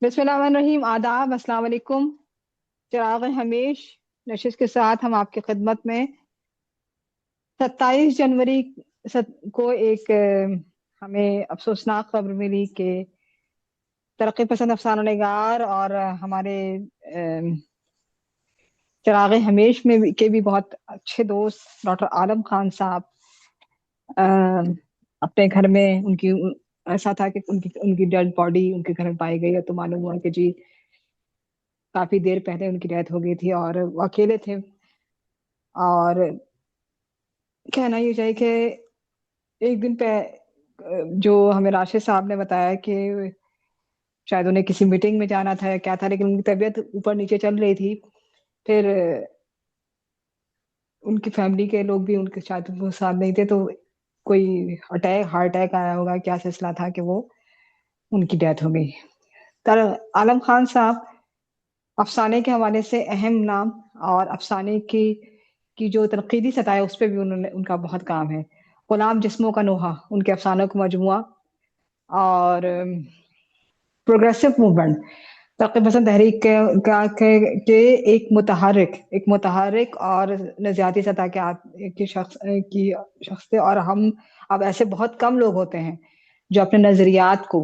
بسم اللہ الرحمن الرحیم، آداب، السلام علیکم۔ چراغ ہمیش نشست کے ساتھ ہم آپ کی خدمت میں 27 جنوری کو ایک ہمیں افسوسناک خبر ملی کہ ترقی پسند افسانہ نگار اور ہمارے چراغ ہمیش میں کے بھی بہت اچھے دوست ڈاکٹر عالم خان صاحب اپنے گھر میں ایسا تھا کہ ان کی ڈیڈ باڈی ان کے گھر میں پائی گئی ہے، تو معلوم ہوا کہ جی کافی دیر پہلے ان کی ڈیتھ ہو گئی تھی اور وہ اکیلے تھے۔ اور کہنا یہ چاہیے کہ ایک دن پہ جو ہمیں راشد صاحب نے بتایا کہ شاید انہیں کسی میٹنگ میں جانا تھا یا کیا تھا، لیکن ان کی طبیعت اوپر نیچے چل رہی تھی۔ پھر ان کی فیملی کے لوگ بھی ان کے شاید وہ ساتھ نہیں تھے، تو کوئی ہارٹ اٹیک آیا ہوگا، کیا سلسلہ تھا کہ وہ ان کی ڈیتھ ہو گئی۔ عالم خان صاحب افسانے کے حوالے سے اہم نام، اور افسانے کی جو تنقیدی سطح ہے اس پہ بھی ان کا بہت کام ہے۔ غلام جسموں کا نوحہ ان کے افسانوں کا مجموعہ، اور پروگریسو موومنٹ ترقی پسند تحریک کے ایک متحرک اور نظریاتی سطح کی شخص تھے۔ اور ہم اب ایسے بہت کم لوگ ہوتے ہیں جو اپنے نظریات کو،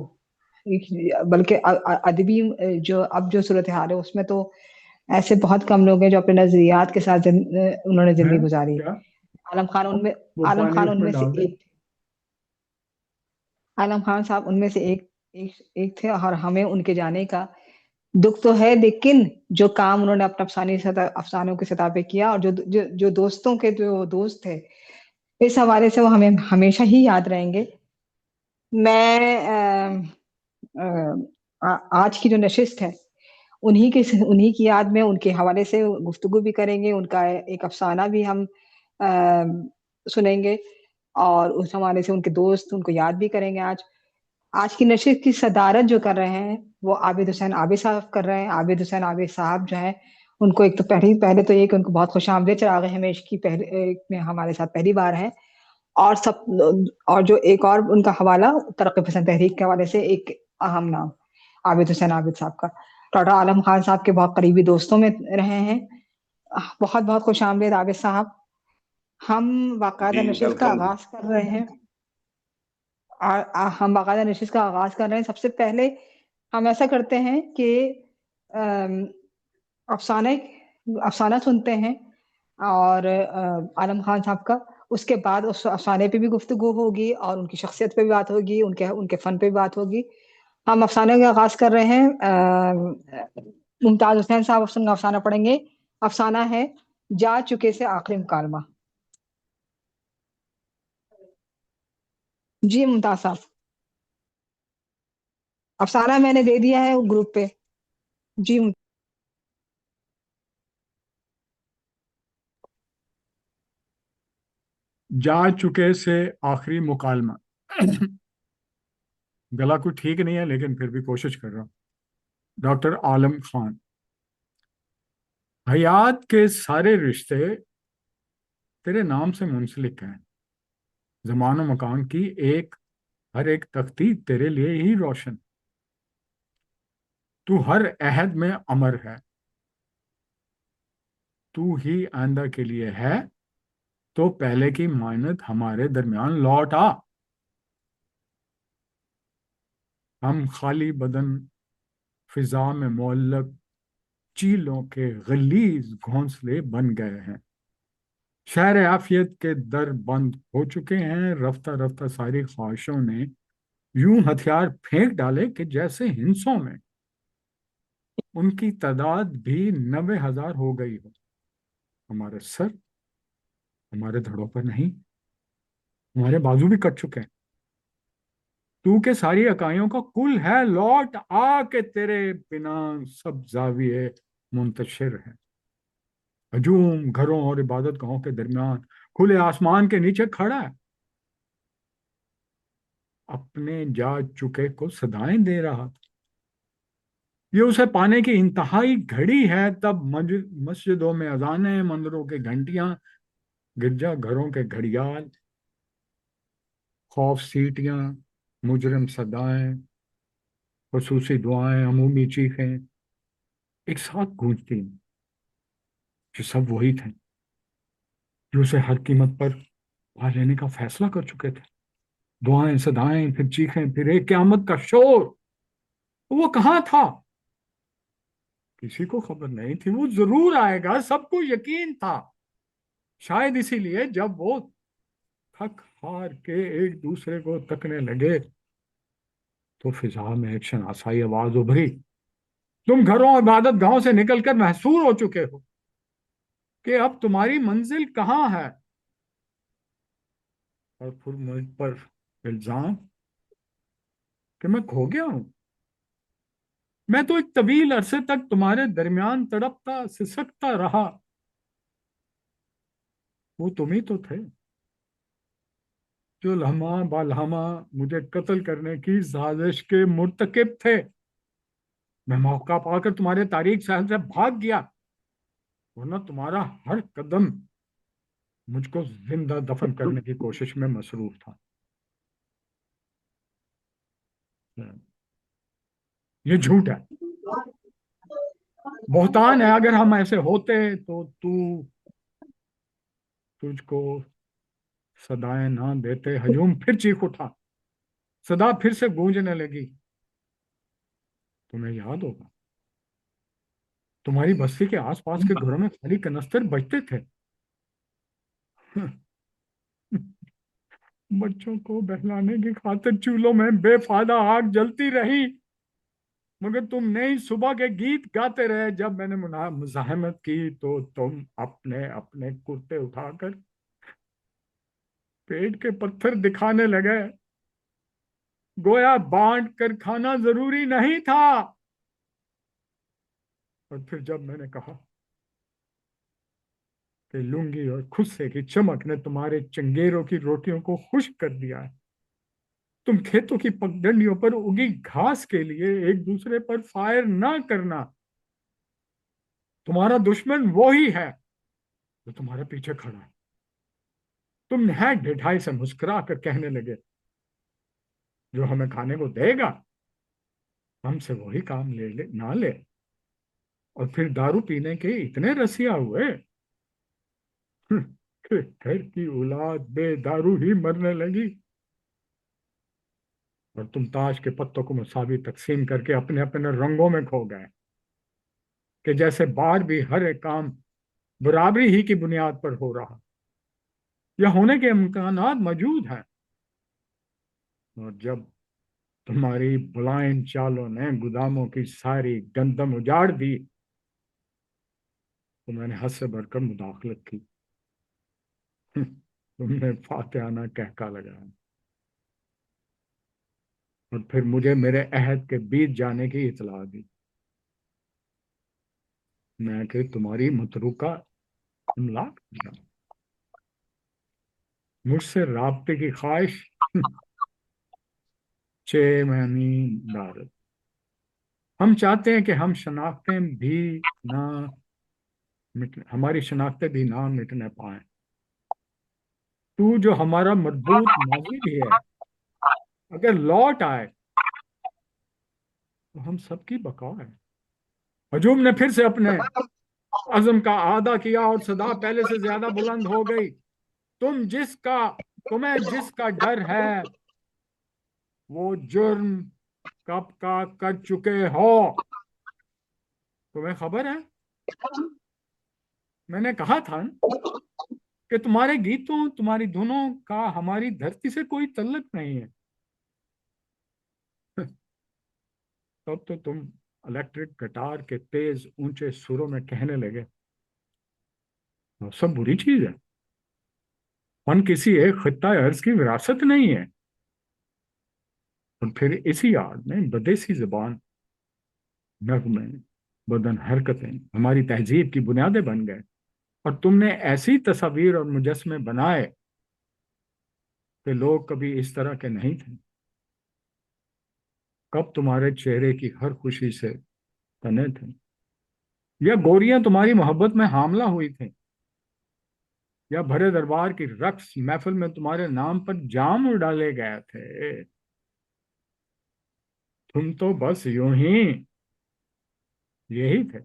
بلکہ ادبی جو صورتحال ہے اس میں تو ایسے بہت کم لوگ ہیں جو اپنے نظریات کے ساتھ انہوں نے ہے زندگی گزاری۔ کیا عالم خان ان میں وہ عالم پانی خان اس ان میں میں سے ڈال دیں؟ ایک عالم خان صاحب ان میں سے ایک تھے، اور ہمیں ان کے جانے کا دکھ تو ہے، لیکن جو کام انہوں نے اپنا افسانوں کی سطح پہ کیا، اور جو دوستوں کے جو دوست تھے، اس حوالے سے وہ ہمیں ہمیشہ ہی یاد رہیں گے۔ میں آج کی جو نشست ہے انہی کی یاد میں ان کے حوالے سے گفتگو بھی کریں گے، ان کا ایک افسانہ بھی ہم سنیں گے، اور اس حوالے سے ان کے دوست ان کو یاد بھی کریں گے۔ آج کی نشست کی صدارت جو کر رہے ہیں وہ عابد حسین عابد صاحب کر رہے ہیں۔ عابد حسین عابد صاحب جو ہیں ان کو ایک تو پہلے تو یہ کہ ان کو بہت خوش آمدید چراغ ہمیش کی میں ہمارے ساتھ پہلی بار ہے، اور جو ایک اور ان کا حوالہ ترقی پسند تحریک کے حوالے سے ایک اہم نام عابد حسین عابد صاحب کا، ڈاکٹر عالم خان صاحب کے بہت قریبی دوستوں میں رہے ہیں۔ بہت بہت خوش آمدید عابد صاحب۔ ہم باقاعدہ جی نشست کا ویلکم۔ آغاز کر رہے ہیں سب سے پہلے ہم ایسا کرتے ہیں کہ افسانہ سنتے ہیں، اور عالم خان صاحب کا، اس کے بعد اس افسانے پہ بھی گفتگو ہوگی، اور ان کی شخصیت پہ بھی بات ہوگی، ان کے فن پہ بھی بات ہوگی۔ ہم افسانے کا آغاز کر رہے ہیں۔ ممتاز حسین صاحب افسانہ پڑھیں گے۔ افسانہ ہے جا چکے سے آخری مکالمہ۔ جی ممتاز صاحب، افسانہ میں نے دے دیا ہے گروپ پہ۔ جی جا چکے سے آخری مکالمہ۔ گلا کوئی ٹھیک نہیں ہے لیکن پھر بھی کوشش کر رہا ہوں۔ ڈاکٹر عالم خان، حیات کے سارے رشتے تیرے نام سے منسلک ہیں، زمان و مکان کی ہر ایک تختی تیرے لیے ہی روشن، تو ہر عہد میں امر ہے، تو ہی آئندہ کے لیے ہے، تو پہلے کی مانت ہمارے درمیان لوٹ آ۔ ہم خالی بدن فضا میں معلق چیلوں کے غلیظ گھونسلے بن گئے ہیں، شہر عافیت کے در بند ہو چکے ہیں، رفتہ رفتہ ساری خواہشوں نے یوں ہتھیار پھینک ڈالے کہ جیسے ہنسوں میں ان کی تعداد بھی 90,000 ہو گئی ہو، ہمارے سر ہمارے دھڑوں پر نہیں، ہمارے بازو بھی کٹ چکے ہیں، تو کہ ساری اکائیوں کا کل ہے، لوٹ آ کے تیرے بنا سب زاویے منتشر ہیں، ہجوم گھروں اور عبادت گاہوں کے درمیان کھلے آسمان کے نیچے کھڑا ہے، اپنے جا چکے کو صدائیں دے رہا تھا، یہ اسے پانے کی انتہائی گھڑی ہے، تب مسجدوں میں اذانیں، مندروں کے گھنٹیاں، گرجا گھروں کے گھڑیال، خوف سیٹیاں، مجرم صدائیں، خصوصی دعائیں، عمومی چیخیں ایک ساتھ گونجتی، جو سب وہی تھے جو اسے ہر قیمت پر پا لینے کا فیصلہ کر چکے تھے۔ دعائیں، صدائیں، پھر چیخیں، پھر ایک قیامت کا شور۔ وہ کہاں تھا؟ کسی کو خبر نہیں تھی، وہ ضرور آئے گا، سب کو یقین تھا۔ شاید اسی لیے جب وہ تھک ہار کے ایک دوسرے کو تکنے لگے تو فضا میں ایک شناسائی آواز ابھری: تم گھروں اور عبادت گاہوں سے نکل کر محصور ہو چکے ہو کہ اب تمہاری منزل کہاں ہے؟ اور پھر مجھ پر الزام کہ میں کھو گیا ہوں۔ میں تو ایک طویل عرصے تک تمہارے درمیان تڑپتا سسکتا رہا۔ وہ تم ہی تو تھے جو لمحہ با لمحہ مجھے قتل کرنے کی سازش کے مرتکب تھے۔ میں موقع پا کر تمہارے تاریخ شہر سے بھاگ گیا، ورنہ تمہارا ہر قدم مجھ کو زندہ دفن کرنے کی کوشش میں مصروف تھا۔ یہ جھوٹ ہے، بہتان ہے۔ اگر ہم ایسے ہوتے تو تجھ کو صدائیں نہ دیتے۔ ہجوم پھر چیخ اٹھا، صدا پھر سے گونجنے لگی۔ تمہیں یاد ہوگا تمہاری بستی کے آس پاس کے گھروں میں خالی کنستر بجتے تھے۔ بچوں کو بہلانے کی خاطر چولہوں میں بے فائدہ آگ جلتی رہی، مگر تم نئی صبح کے گیت گاتے رہے۔ جب میں نے مزاحمت کی تو تم اپنے اپنے کرتے اٹھا کر پیٹ کے پتھر دکھانے لگے، گویا بانٹ کر کھانا ضروری نہیں تھا۔ اور پھر جب میں نے کہا کہ لنگی اور خصے کی چمک نے تمہارے چنگیروں کی روٹیوں کو خشک کر دیا ہے، تم کھیتوں کی پگڈنڈیوں پر اگی گھاس کے لیے ایک دوسرے پر فائر نہ کرنا، تمہارا دشمن وہی ہے جو تمہارے پیچھے کھڑا ہے، تم نہایت ڈھٹائی سے مسکرا کر کہنے لگے: جو ہمیں کھانے کو دے گا ہم سے وہی کام نہ لے۔ اور پھر دارو پینے کے اتنے رسیا ہوئے کہ گھر کی اولاد بے دارو ہی مرنے لگی، اور تم تاش کے پتوں کو مساوی تقسیم کر کے اپنے اپنے رنگوں میں کھو گئے، کہ جیسے بار بھی ہر ایک کام برابری ہی کی بنیاد پر ہو رہا یا ہونے کے امکانات موجود ہیں۔ اور جب تمہاری بلائنڈ چالوں نے گوداموں کی ساری گندم اجاڑ دی تو میں نے حد سے بڑھ کر مداخلت کی۔ تم نے فاتحانہ کہکا لگایا اور پھر مجھے میرے عہد کے بیت جانے کی اطلاع دی۔ میں کہ تمہاری متروکہ املاک تھا، مجھ سے رابطے کی خواہش چھ مہینی دارت۔ ہم چاہتے ہیں کہ ہم شناختیں بھی نہ ہماری شناختیں بھی نہ مٹنے پائیں۔ تو جو ہمارا مربوط ماضی بھی ہے، اگر لوٹ آئے تو ہم سب کی بقا ہے۔ ہجوم نے پھر سے اپنے عزم کا اعادہ کیا اور صدا پہلے سے زیادہ بلند ہو گئی: تمہیں جس کا ڈر ہے وہ جرم کب کا کر چکے ہو۔ تمہیں خبر ہے، میں نے کہا تھا کہ تمہارے گیتوں، تمہاری دھنوں کا ہماری دھرتی سے کوئی تعلق نہیں ہے۔ تب تو تم الیکٹرک گٹار کے تیز اونچے سروں میں کہنے لگے: وہ سب بری چیز ہے، فن کسی ایک خطہ ارض کی وراثت نہیں ہے۔ اور پھر اسی آڑ میں بدیسی زبان، نغمے، بدن حرکتیں ہماری تہذیب کی بنیادیں بن گئے، اور تم نے ایسی تصاویر اور مجسمے بنائے کہ لوگ کبھی اس طرح کے نہیں تھے۔ کب تمہارے چہرے کی ہر خوشی سے تنے تھے، یا گوریاں تمہاری محبت میں حاملہ ہوئی تھیں، یا بھرے دربار کی رقص محفل میں تمہارے نام پر جام ڈالے گئے تھے۔ تم تو بس یوں ہی یہی تھے.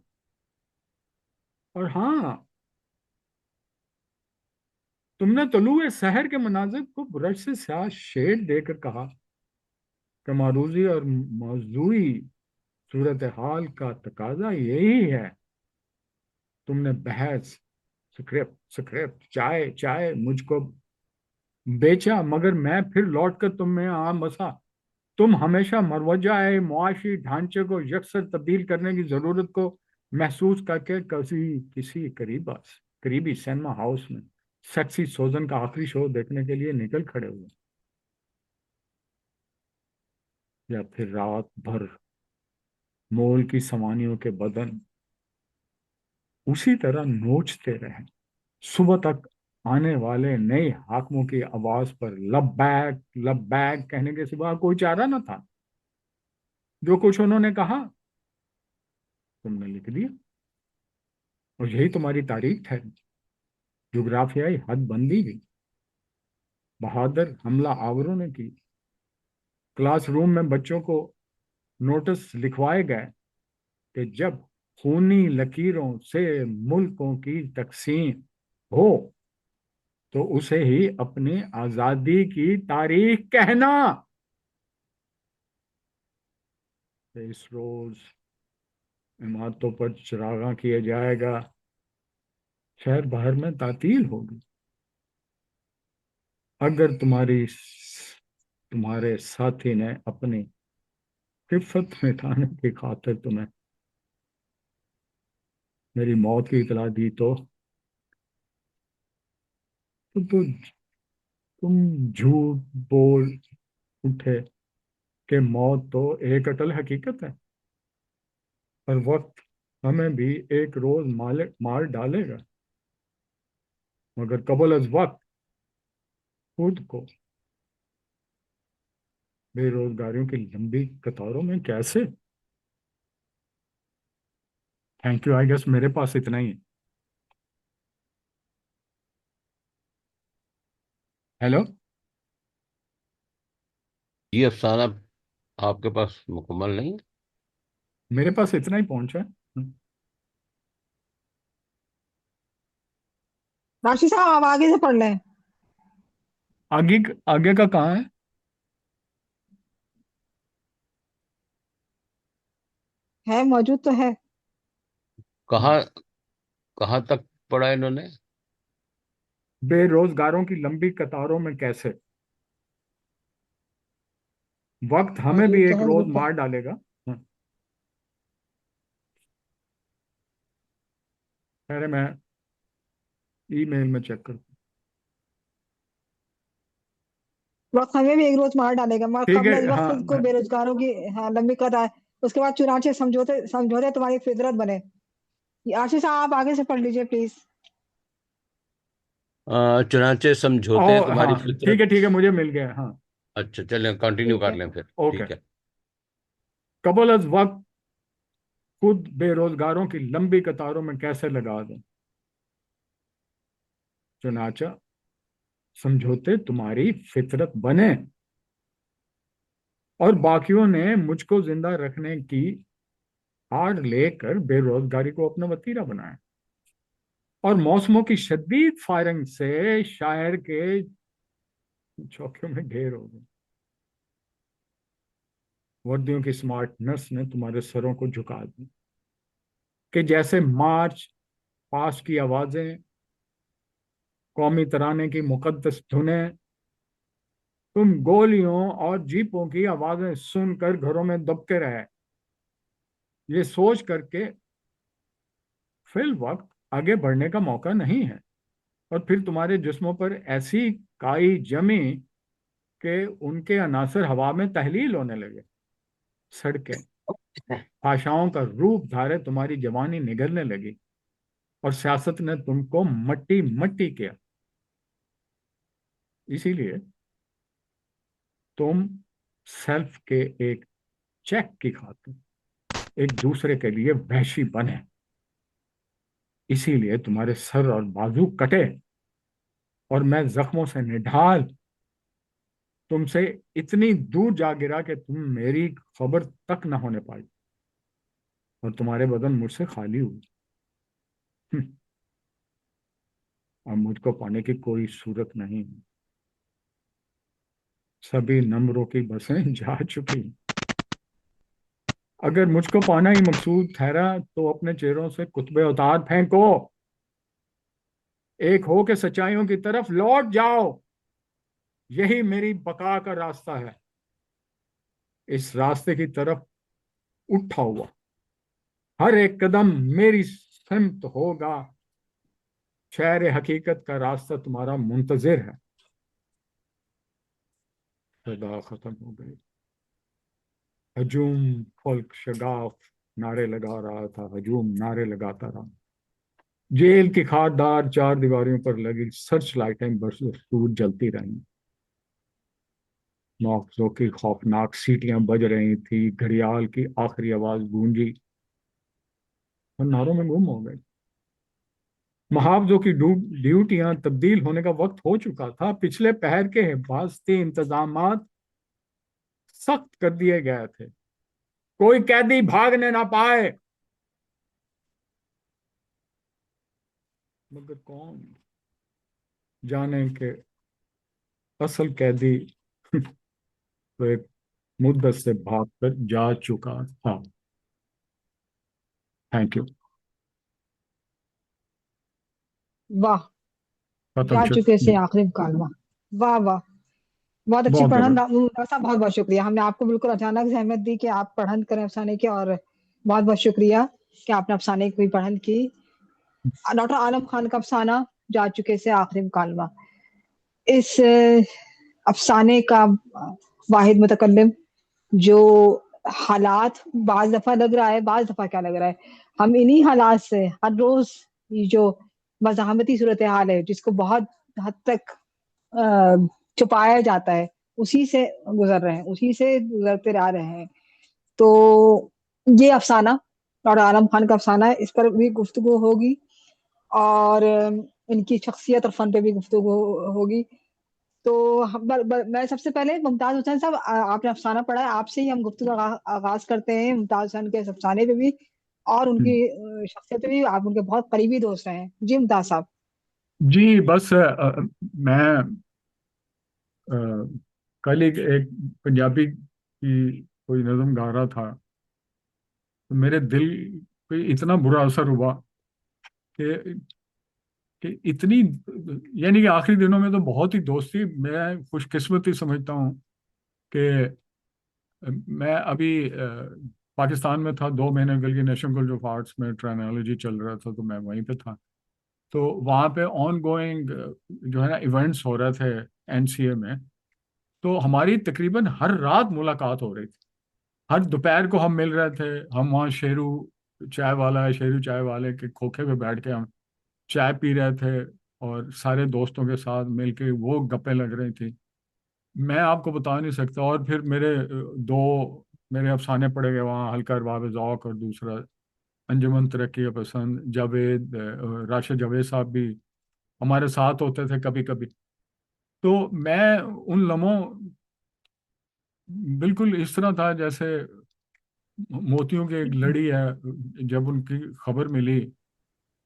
اور ہاں، تم نے طلوع سحر کے مناظر کو برش سے سیاہ شیڈ دے کر کہا کہ معروضی اور موضوعی صورتحال کا تقاضا یہی ہے. تم نے بحث، سکرپٹ چائے چائے مجھ کو بیچا، مگر میں پھر لوٹ کر تم میں آ بسا. تم ہمیشہ مروجہ معاشی ڈھانچے کو یکسر تبدیل کرنے کی ضرورت کو محسوس کر کے کسی قریبی سینما ہاؤس میں سیکسی سوزن کا آخری شو دیکھنے کے لیے نکل کھڑے ہوئے، یا پھر رات بھر مول کی سوانیوں کے بدن اسی طرح نوچتے رہے. صبح تک آنے والے نئے حاکموں کی آواز پر لب بیک کہنے کے سوا کوئی چارہ نہ تھا. جو کچھ انہوں نے کہا تم نے لکھ دیا، اور یہی تمہاری تاریخ ہے. جغرافیائی حد بندی بھی بہادر حملہ آوروں نے کی. کلاس روم میں بچوں کو نوٹس لکھوائے گئے کہ جب خونی لکیروں سے ملکوں کی تقسیم ہو تو اسے ہی اپنی آزادی کی تاریخ کہنا. اس روز عمارتوں پر چراغاں کیا جائے گا، شہر باہر میں تعطیل ہوگی. اگر تمہارے ساتھی نے اپنی خفت مٹانے کی خاطر تمہیں میری موت کی اطلاع دی تو تم جھوٹ بول اٹھے کہ موت تو ایک اٹل حقیقت ہے، اور وقت ہمیں بھی ایک روز مار ڈالے گا. مگر قبل از وقت خود کو بے روزگاریوں کی لمبی قطاروں میں کیسے. Thank you. آئی گیس میرے پاس اتنا ہی ہے. ہیلو. یہ افسانہ آپ کے پاس مکمل نہیں؟ میرے پاس اتنا ہی پہنچا ہے. راشی صاحب آپ آگے سے پڑھ لیں. آگے کا کہاں ہے؟ ہے موجود تو ہے. کہاں کہاں تک پڑھا انہوں نے؟ بے روزگاروں کی لمبی قطاروں میں کیسے. وقت ہمیں بھی موجود تو ایک ہے روز گروپ مار ڈالے گا. خیر میں ای میل میں چیک کرتا ہوں. وقت ہمیں بھی ایک روز مار ڈالے گا، مگر ٹھیک قبل ہے. از وقت ہاں خود کو بے روزگاروں کی لمبی قطار. اس کے بعد چنانچہ سمجھوتے تمہاری فطرت بنے. آشی صاحب آپ آگے سے پڑھ لیجئے پلیز. چنانچہ سمجھوتے ہاں تمہاری ٹھیک ہے، فطرت. ٹھیک ہے، مجھے مل گیا. ہاں اچھا چلیں کنٹینیو ٹھیک کر ہے. لیں پھر. اوکے. ٹھیک ہے. قبل از وقت خود بے روزگاروں کی لمبی قطاروں میں کیسے لگا دیں. چنانچہ سمجھوتے تمہاری فطرت بنے، اور باقیوں نے مجھ کو زندہ رکھنے کی آڑ لے کر بے روزگاری کو اپنا وتیرہ بنایا، اور موسموں کی شدید فائرنگ سے شاعر کے چوکیوں میں ڈھیر ہو گئے. وردیوں کی سمارٹنس نے تمہارے سروں کو جھکا دی کہ جیسے مارچ پاس کی آوازیں، قومی ترانے کی مقدس دھنیں، تم گولیوں اور جیپوں کی آوازیں سن کر گھروں میں دبکے رہے، یہ سوچ کر کے فی الوقت آگے بڑھنے کا موقع نہیں ہے. اور پھر تمہارے جسموں پر ایسی کائی جمی کہ ان کے عناصر ہوا میں تحلیل ہونے لگے. سڑکیں بھاشاؤں کا روپ دھارے تمہاری جوانی نگلنے لگی، اور سیاست نے تم کو مٹی مٹی کیا. اسی لیے تم سیلف کے ایک چیک کی خاطر ایک دوسرے کے لیے وحشی بنے. اسی لیے تمہارے سر اور بازو کٹے، اور میں زخموں سے نڈھال تم سے اتنی دور جا گرا کہ تم میری خبر تک نہ ہونے پائی اور تمہارے بدن مجھ سے خالی ہوئی. اب مجھ کو پانے کی کوئی صورت نہیں. سبھی نمبروں کی بسیں جا چکی. اگر مجھ کو پانا ہی مقصود ٹھہرا تو اپنے چہروں سے کتبے اتار پھینکو. ایک ہو کے سچائیوں کی طرف لوٹ جاؤ. یہی میری بقا کا راستہ ہے. اس راستے کی طرف اٹھا ہوا ہر ایک قدم میری سمت ہوگا. شہر حقیقت کا راستہ تمہارا منتظر ہے. صدا ختم ہو گئی. ہجوم فلک شگاف نعرے لگا رہا تھا. ہجوم نعرے لگاتا رہا. جیل کی خاردار چار دیواریوں پر لگی سرچ لائٹیں برسور جلتی رہیں. محافظوں کی خوفناک سیٹیاں بج رہی تھی. گھڑیال کی آخری آواز گونجی اور ناروں میں گم ہو گئی. محافظوں کی ڈیوٹیاں تبدیل ہونے کا وقت ہو چکا تھا. پچھلے پہر کے حفاظتی انتظامات سخت کر دیے گئے تھے. کوئی قیدی بھاگنے نہ پائے. مگر کون جانے کہ اصل قیدی تو ایک مدت سے بھاگ کر جا چکا تھا. Thank you. واہ. ختم جا شد. چکے سے آخری مکالمہ. واہ واہ. بہت اچھی بہت پڑھن. زبردست. صاحب بہت بہت شکریہ. ہم نے آپ کو بالکل اچانک زحمت دی کہ آپ پڑھن کریں افسانے کی، اور بہت بہت شکریہ کہ آپ نے افسانے کی پڑھن کی. ڈاکٹر عالم خان کا افسانہ جا چکے سے آخری مکالمہ. اس افسانے کا واحد متکلم جو حالات بعض دفعہ لگ رہا ہے، بعض دفعہ کیا لگ رہا ہے، ہم انہی حالات سے ہر روز یہ جو مزاحمتی صورتحال ہے جس کو بہت حد تک چھپایا جاتا ہے، اسی سے گزر رہے ہیں، اسی سے گزرتے آ رہے ہیں. تو یہ افسانہ ڈاکٹر عالم خان کا افسانہ ہے. اس پر بھی گفتگو ہوگی اور ان کی شخصیت اور فن پہ بھی گفتگو ہوگی. تو میں سب سے پہلے ممتاز حسین صاحب، آپ نے افسانہ پڑھا ہے، آپ سے ہی ہم گفتگو آغاز کرتے ہیں ممتاز حسین کے افسانے پہ بھی اور ان کی شخصیت پہ بھی. آپ ان کے بہت قریبی دوست رہے ہیں. جی ممتاز صاحب. جی بس میں کل ایک پنجابی کی کوئی نظم گا رہا تھا تو میرے دل پہ اتنا برا اثر ہوا کہ اتنی، یعنی کہ آخری دنوں میں تو بہت ہی دوستی میں خوش قسمتی سمجھتا ہوں کہ میں ابھی پاکستان میں تھا 2 مہینے بلکہ نیشنل کالج آف آرٹس میں ٹرائنالوجی چل رہا تھا تو میں وہیں پہ تھا. تو وہاں پہ آن گوئنگ جو ہے نا ایونٹس ہو رہے تھے NCA میں. تو ہماری تقریباً ہر رات ملاقات ہو رہی تھی. ہر دوپہر کو ہم مل رہے تھے. ہم وہاں شیرو چائے والا ہے، شیرو چائے والے کے کھوکھے پہ بیٹھ کے ہم چائے پی رہے تھے اور سارے دوستوں کے ساتھ مل کے وہ گپیں لگ رہی تھی. میں آپ کو بتا نہیں سکتا. اور پھر دو میرے افسانے پڑے گئے وہاں، ہلکا ارباب ذوق اور دوسرا انجمن ترقی پسند. جاوید راشد جاوید صاحب بھی ہمارے ساتھ ہوتے تھے کبھی کبھی. تو میں ان لمحوں بالکل اس طرح تھا جیسے موتیوں کی ایک لڑی ہے. جب ان کی خبر ملی،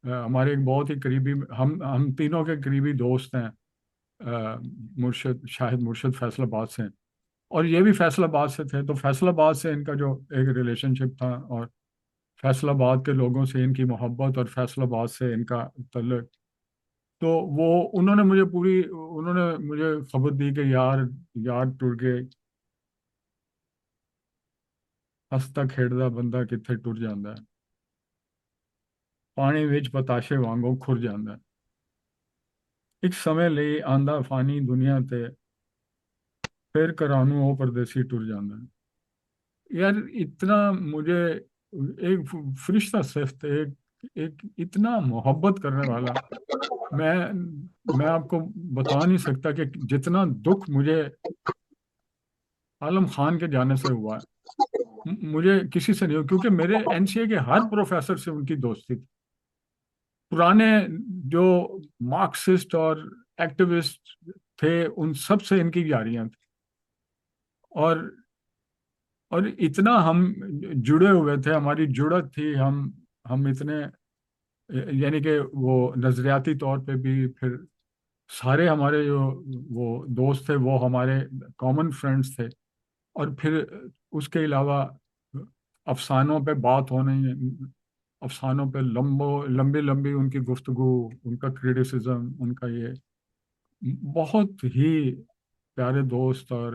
ہمارے ایک بہت ہی قریبی، ہم تینوں کے قریبی دوست ہیں، مرشد شاہد مرشد فیصل آباد سے، اور یہ بھی فیصل آباد سے تھے. تو فیصل آباد سے ان کا جو ایک ریلیشن شپ تھا اور فیصل آباد کے لوگوں سے ان کی محبت اور فیصل آباد سے ان کا تعلق. تو انہوں نے مجھے خبر دی کہ یار ٹر گئے، ہستا کھیڈدا بندہ کتھے ٹر جاندا ہے، پانی وچ پتاشے وانگوں کھر جاندا ہے، ایک سمے لئی آندا فانی دنیا تے پھر کرانو وہ پردیسی ٹر جاندا ہے. یار اتنا مجھے ایک فرشتہ صفت، ایک اتنا محبت کرنے والا. میں آپ کو بتا نہیں سکتا کہ جتنا دکھ مجھے عالم خان کے جانے سے ہوا ہے مجھے کسی سے نہیں ہوا، کیونکہ میرے NCA کے ہر پروفیسر سے ان کی دوستی تھی. پرانے جو مارکسسٹ اور ایکٹیوسٹ تھے ان سب سے ان کی یاریاں تھیں. اور اور اتنا ہم جڑے ہوئے تھے، ہماری جڑت تھی، ہم اتنے، یعنی کہ وہ نظریاتی طور پہ بھی، پھر سارے ہمارے جو وہ دوست تھے وہ ہمارے کامن فرینڈس تھے، اور پھر اس کے علاوہ افسانوں پہ بات ہونے، افسانوں پہ لمبی لمبی ان کی گفتگو، ان کا کریٹیسزم، ان کا یہ بہت ہی پیارے دوست، اور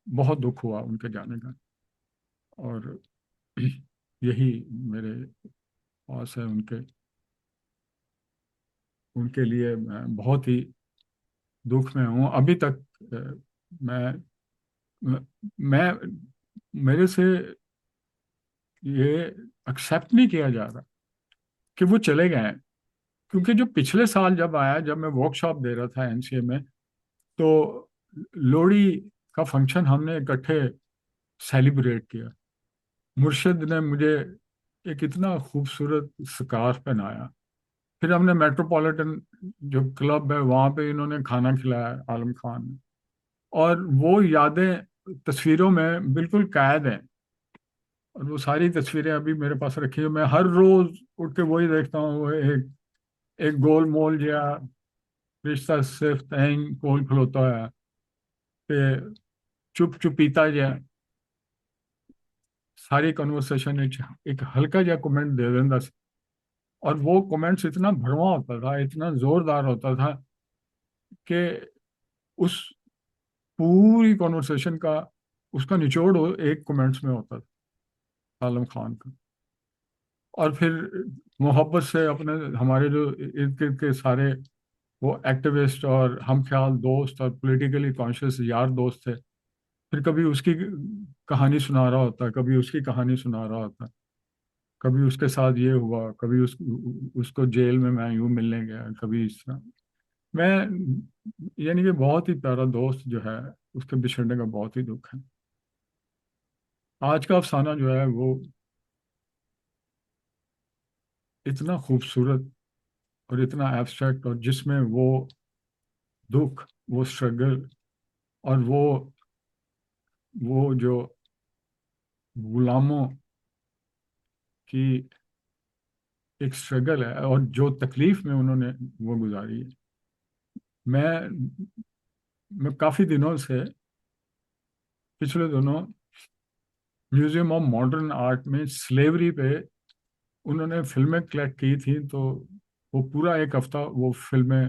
بہت دکھ ہوا ان کے جانے کا، اور یہی میرے پاس ہے ان کے لیے میں بہت ہی دکھ میں ہوں ابھی تک۔ میں میں میرے سے یہ ایکسیپٹ نہیں کیا جا رہا کہ وہ چلے گئے ہیں، کیونکہ جو پچھلے سال جب آیا، جب میں ورک شاپ دے رہا تھا NCA میں، تو لوہڑی کا فنکشن ہم نے اکٹھے سیلیبریٹ کیا۔ مرشد نے مجھے ایک اتنا خوبصورت سکارف پہنایا، پھر ہم نے میٹروپولیٹن جو کلب ہے وہاں پہ انہوں نے کھانا کھلایا عالم خان نے، اور وہ یادیں تصویروں میں بالکل قید ہیں، اور وہ ساری تصویریں ابھی میرے پاس رکھی ہیں۔ میں ہر روز اٹھ کے وہی دیکھتا ہوں، وہ ایک گول مول جیا رشتہ صرف تین کول کھلوتا ہے کہ چپ چپیتا جا ساری کنورسیشن ایک ہلکا جا کمنٹ دے دینا، اور وہ کمنٹس اتنا بھرواں ہوتا تھا، اتنا زوردار ہوتا تھا کہ اس پوری کنورسیشن کا اس کا نچوڑ ایک کمنٹس میں ہوتا تھا عالم خان کا۔ اور پھر محبت سے اپنے ہمارے جو ارد گرد کے سارے وہ ایکٹیوسٹ اور ہم خیال دوست اور پولیٹیکلی کانشیس یار دوست تھے، پھر کبھی اس کی کہانی سنا رہا ہوتا، کبھی اس کی کہانی سنا رہا ہوتا، کبھی اس کے ساتھ یہ ہوا، کبھی اس کو جیل میں یوں ملنے گیا، کبھی اس طرح میں، یعنی کہ بہت ہی پیارا دوست جو ہے اس کے بچھڑنے کا بہت ہی دکھ ہے۔ آج کا افسانہ جو ہے وہ اتنا خوبصورت اور اتنا ایبسٹریکٹ، اور جس میں وہ دکھ، وہ اسٹرگل، اور وہ جو غلاموں کی ایک اسٹرگل ہے، اور جو تکلیف میں انہوں نے وہ گزاری ہے۔ میں کافی دنوں سے، پچھلے دنوں میوزیم آف ماڈرن آرٹ میں سلیوری پہ انہوں نے فلمیں کلیکٹ کی تھیں، تو وہ پورا ایک ہفتہ وہ فلمیں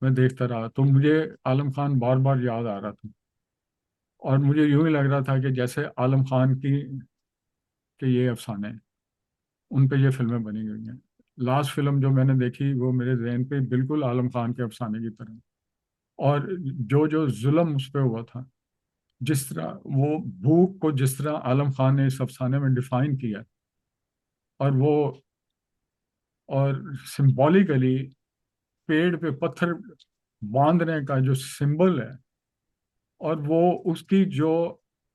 میں دیکھتا رہا، تو مجھے عالم خان بار بار یاد آ رہا تھا، اور مجھے یوں ہی لگ رہا تھا کہ جیسے عالم خان کے یہ افسانے ہیں، ان پہ یہ فلمیں بنی گئی ہیں۔ لاسٹ فلم جو میں نے دیکھی وہ میرے ذہن پہ بالکل عالم خان کے افسانے کی طرح، اور جو ظلم اس پہ ہوا تھا، جس طرح وہ بھوک کو جس طرح عالم خان نے اس افسانے میں ڈیفائن کیا، اور سمبولیکلی پیڑ پہ پتھر باندھنے کا جو سمبل ہے، اور وہ اس کی جو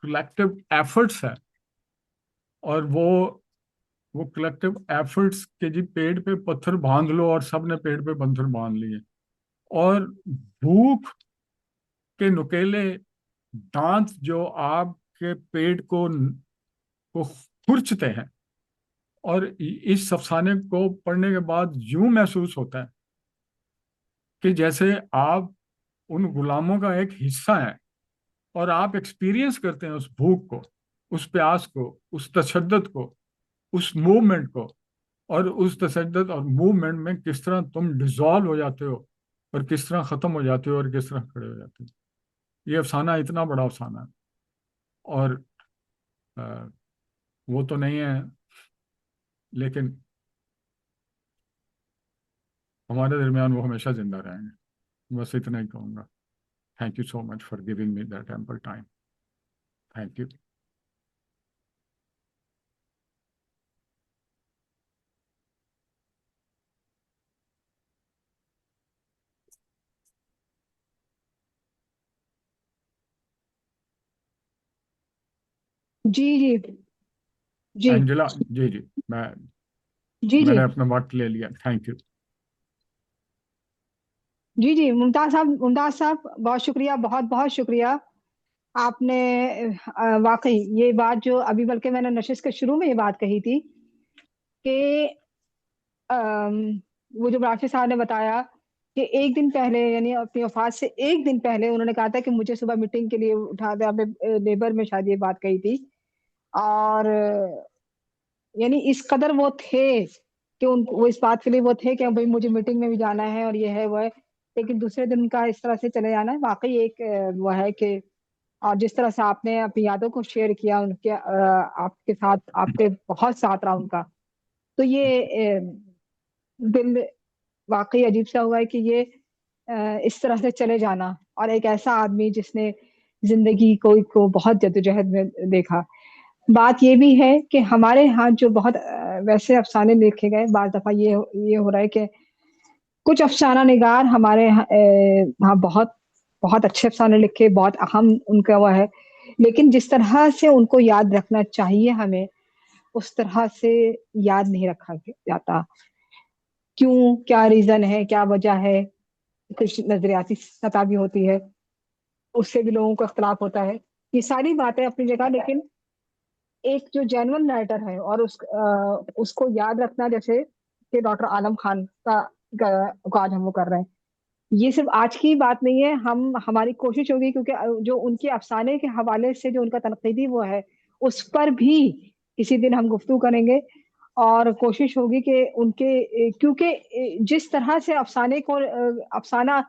کلیکٹیو ایفرٹس ہے، اور وہ کلیکٹیو ایفرٹس کہ جی پیڑ پہ پتھر باندھ لو، اور سب نے پیڑ پہ پتھر باندھ لیے، اور بھوک کے نکیلے دانت جو آپ کے پیٹ کو کھرچتے ہیں، اور اس افسانے کو پڑھنے کے بعد یوں محسوس ہوتا ہے کہ جیسے آپ ان غلاموں کا ایک حصہ ہیں، اور آپ ایکسپیرینس کرتے ہیں اس بھوک کو، اس پیاس کو، اس تشدد کو، اس موومنٹ کو، اور اس تشدد اور موومنٹ میں کس طرح تم ڈیزالو ہو جاتے ہو، اور کس طرح ختم ہو جاتے ہو، اور کس طرح کھڑے ہو جاتے ہو۔ یہ افسانہ اتنا بڑا افسانہ ہے، اور وہ تو نہیں ہے، لیکن ہمارے درمیان وہ ہمیشہ زندہ رہیں گے۔ بس اتنا ہی کہوں گا۔ Thank you so much for giving me that ample time. Thank you. جی جی جی اینجلا، جی جی، جی میں جی نے اپنا وقت لے لیا، تھینک یو۔ جی جی ممتاز صاحب، بہت شکریہ، بہت بہت شکریہ آپ نے واقعی یہ بات جو ابھی بلکہ میں نے نشست کے شروع میں یہ بات کہی تھی کہ آم، وہ جو راشد صاحب نے بتایا کہ ایک دن پہلے یعنی اپنی وفات سے ایک دن پہلے انہوں نے کہا تھا کہ مجھے صبح میٹنگ کے لیے اٹھا دے. آپ نے لیبر میں شاید یہ بات کہی تھی. اور یعنی اس قدر وہ تھے کہ وہ اس بات کے لیے وہ تھے کہ بھائی مجھے میٹنگ میں بھی جانا ہے اور یہ ہے وہ ہے. لیکن دوسرے دن کا اس طرح سے چلے جانا ہے واقعی ایک وہ ہے کہ. اور جس طرح سے آپ نے اپنی یادوں کو شیئر کیا ان کے آپ کے ساتھ آپ کے بہت ساتھ رہا ان کا. تو یہ دل واقعی عجیب سا ہوا ہے کہ یہ اس طرح سے چلے جانا اور ایک ایسا آدمی جس نے زندگی کو بہت جدوجہد میں دیکھا. بات یہ بھی ہے کہ ہمارے ہاں جو بہت ویسے افسانے لکھے گئے بعض دفعہ یہ ہو رہا ہے کہ کچھ افسانہ نگار ہمارے ہاں بہت بہت اچھے افسانے لکھے بہت اہم ان کا وہ ہے. لیکن جس طرح سے ان کو یاد رکھنا چاہیے ہمیں اس طرح سے یاد نہیں رکھا جاتا. کیوں کیا ریزن ہے کیا وجہ ہے. کچھ نظریاتی سطح بھی ہوتی ہے اس سے بھی لوگوں کو اختلاف ہوتا ہے. یہ ساری باتیں اپنی جگہ لیکن ایک جو جینون رائٹر ہے اور اس کو یاد رکھنا جیسے کہ ڈاکٹر عالم خان کا آج ہم وہ کر رہے ہیں. یہ صرف آج کی بات نہیں ہے. ہماری کوشش ہوگی کیونکہ جو ان کے افسانے کے حوالے سے جو ان کا تنقیدی وہ ہے اس پر بھی کسی دن ہم گفتگو کریں گے. اور کوشش ہوگی کہ ان کے کیونکہ جس طرح سے افسانے کو افسانہ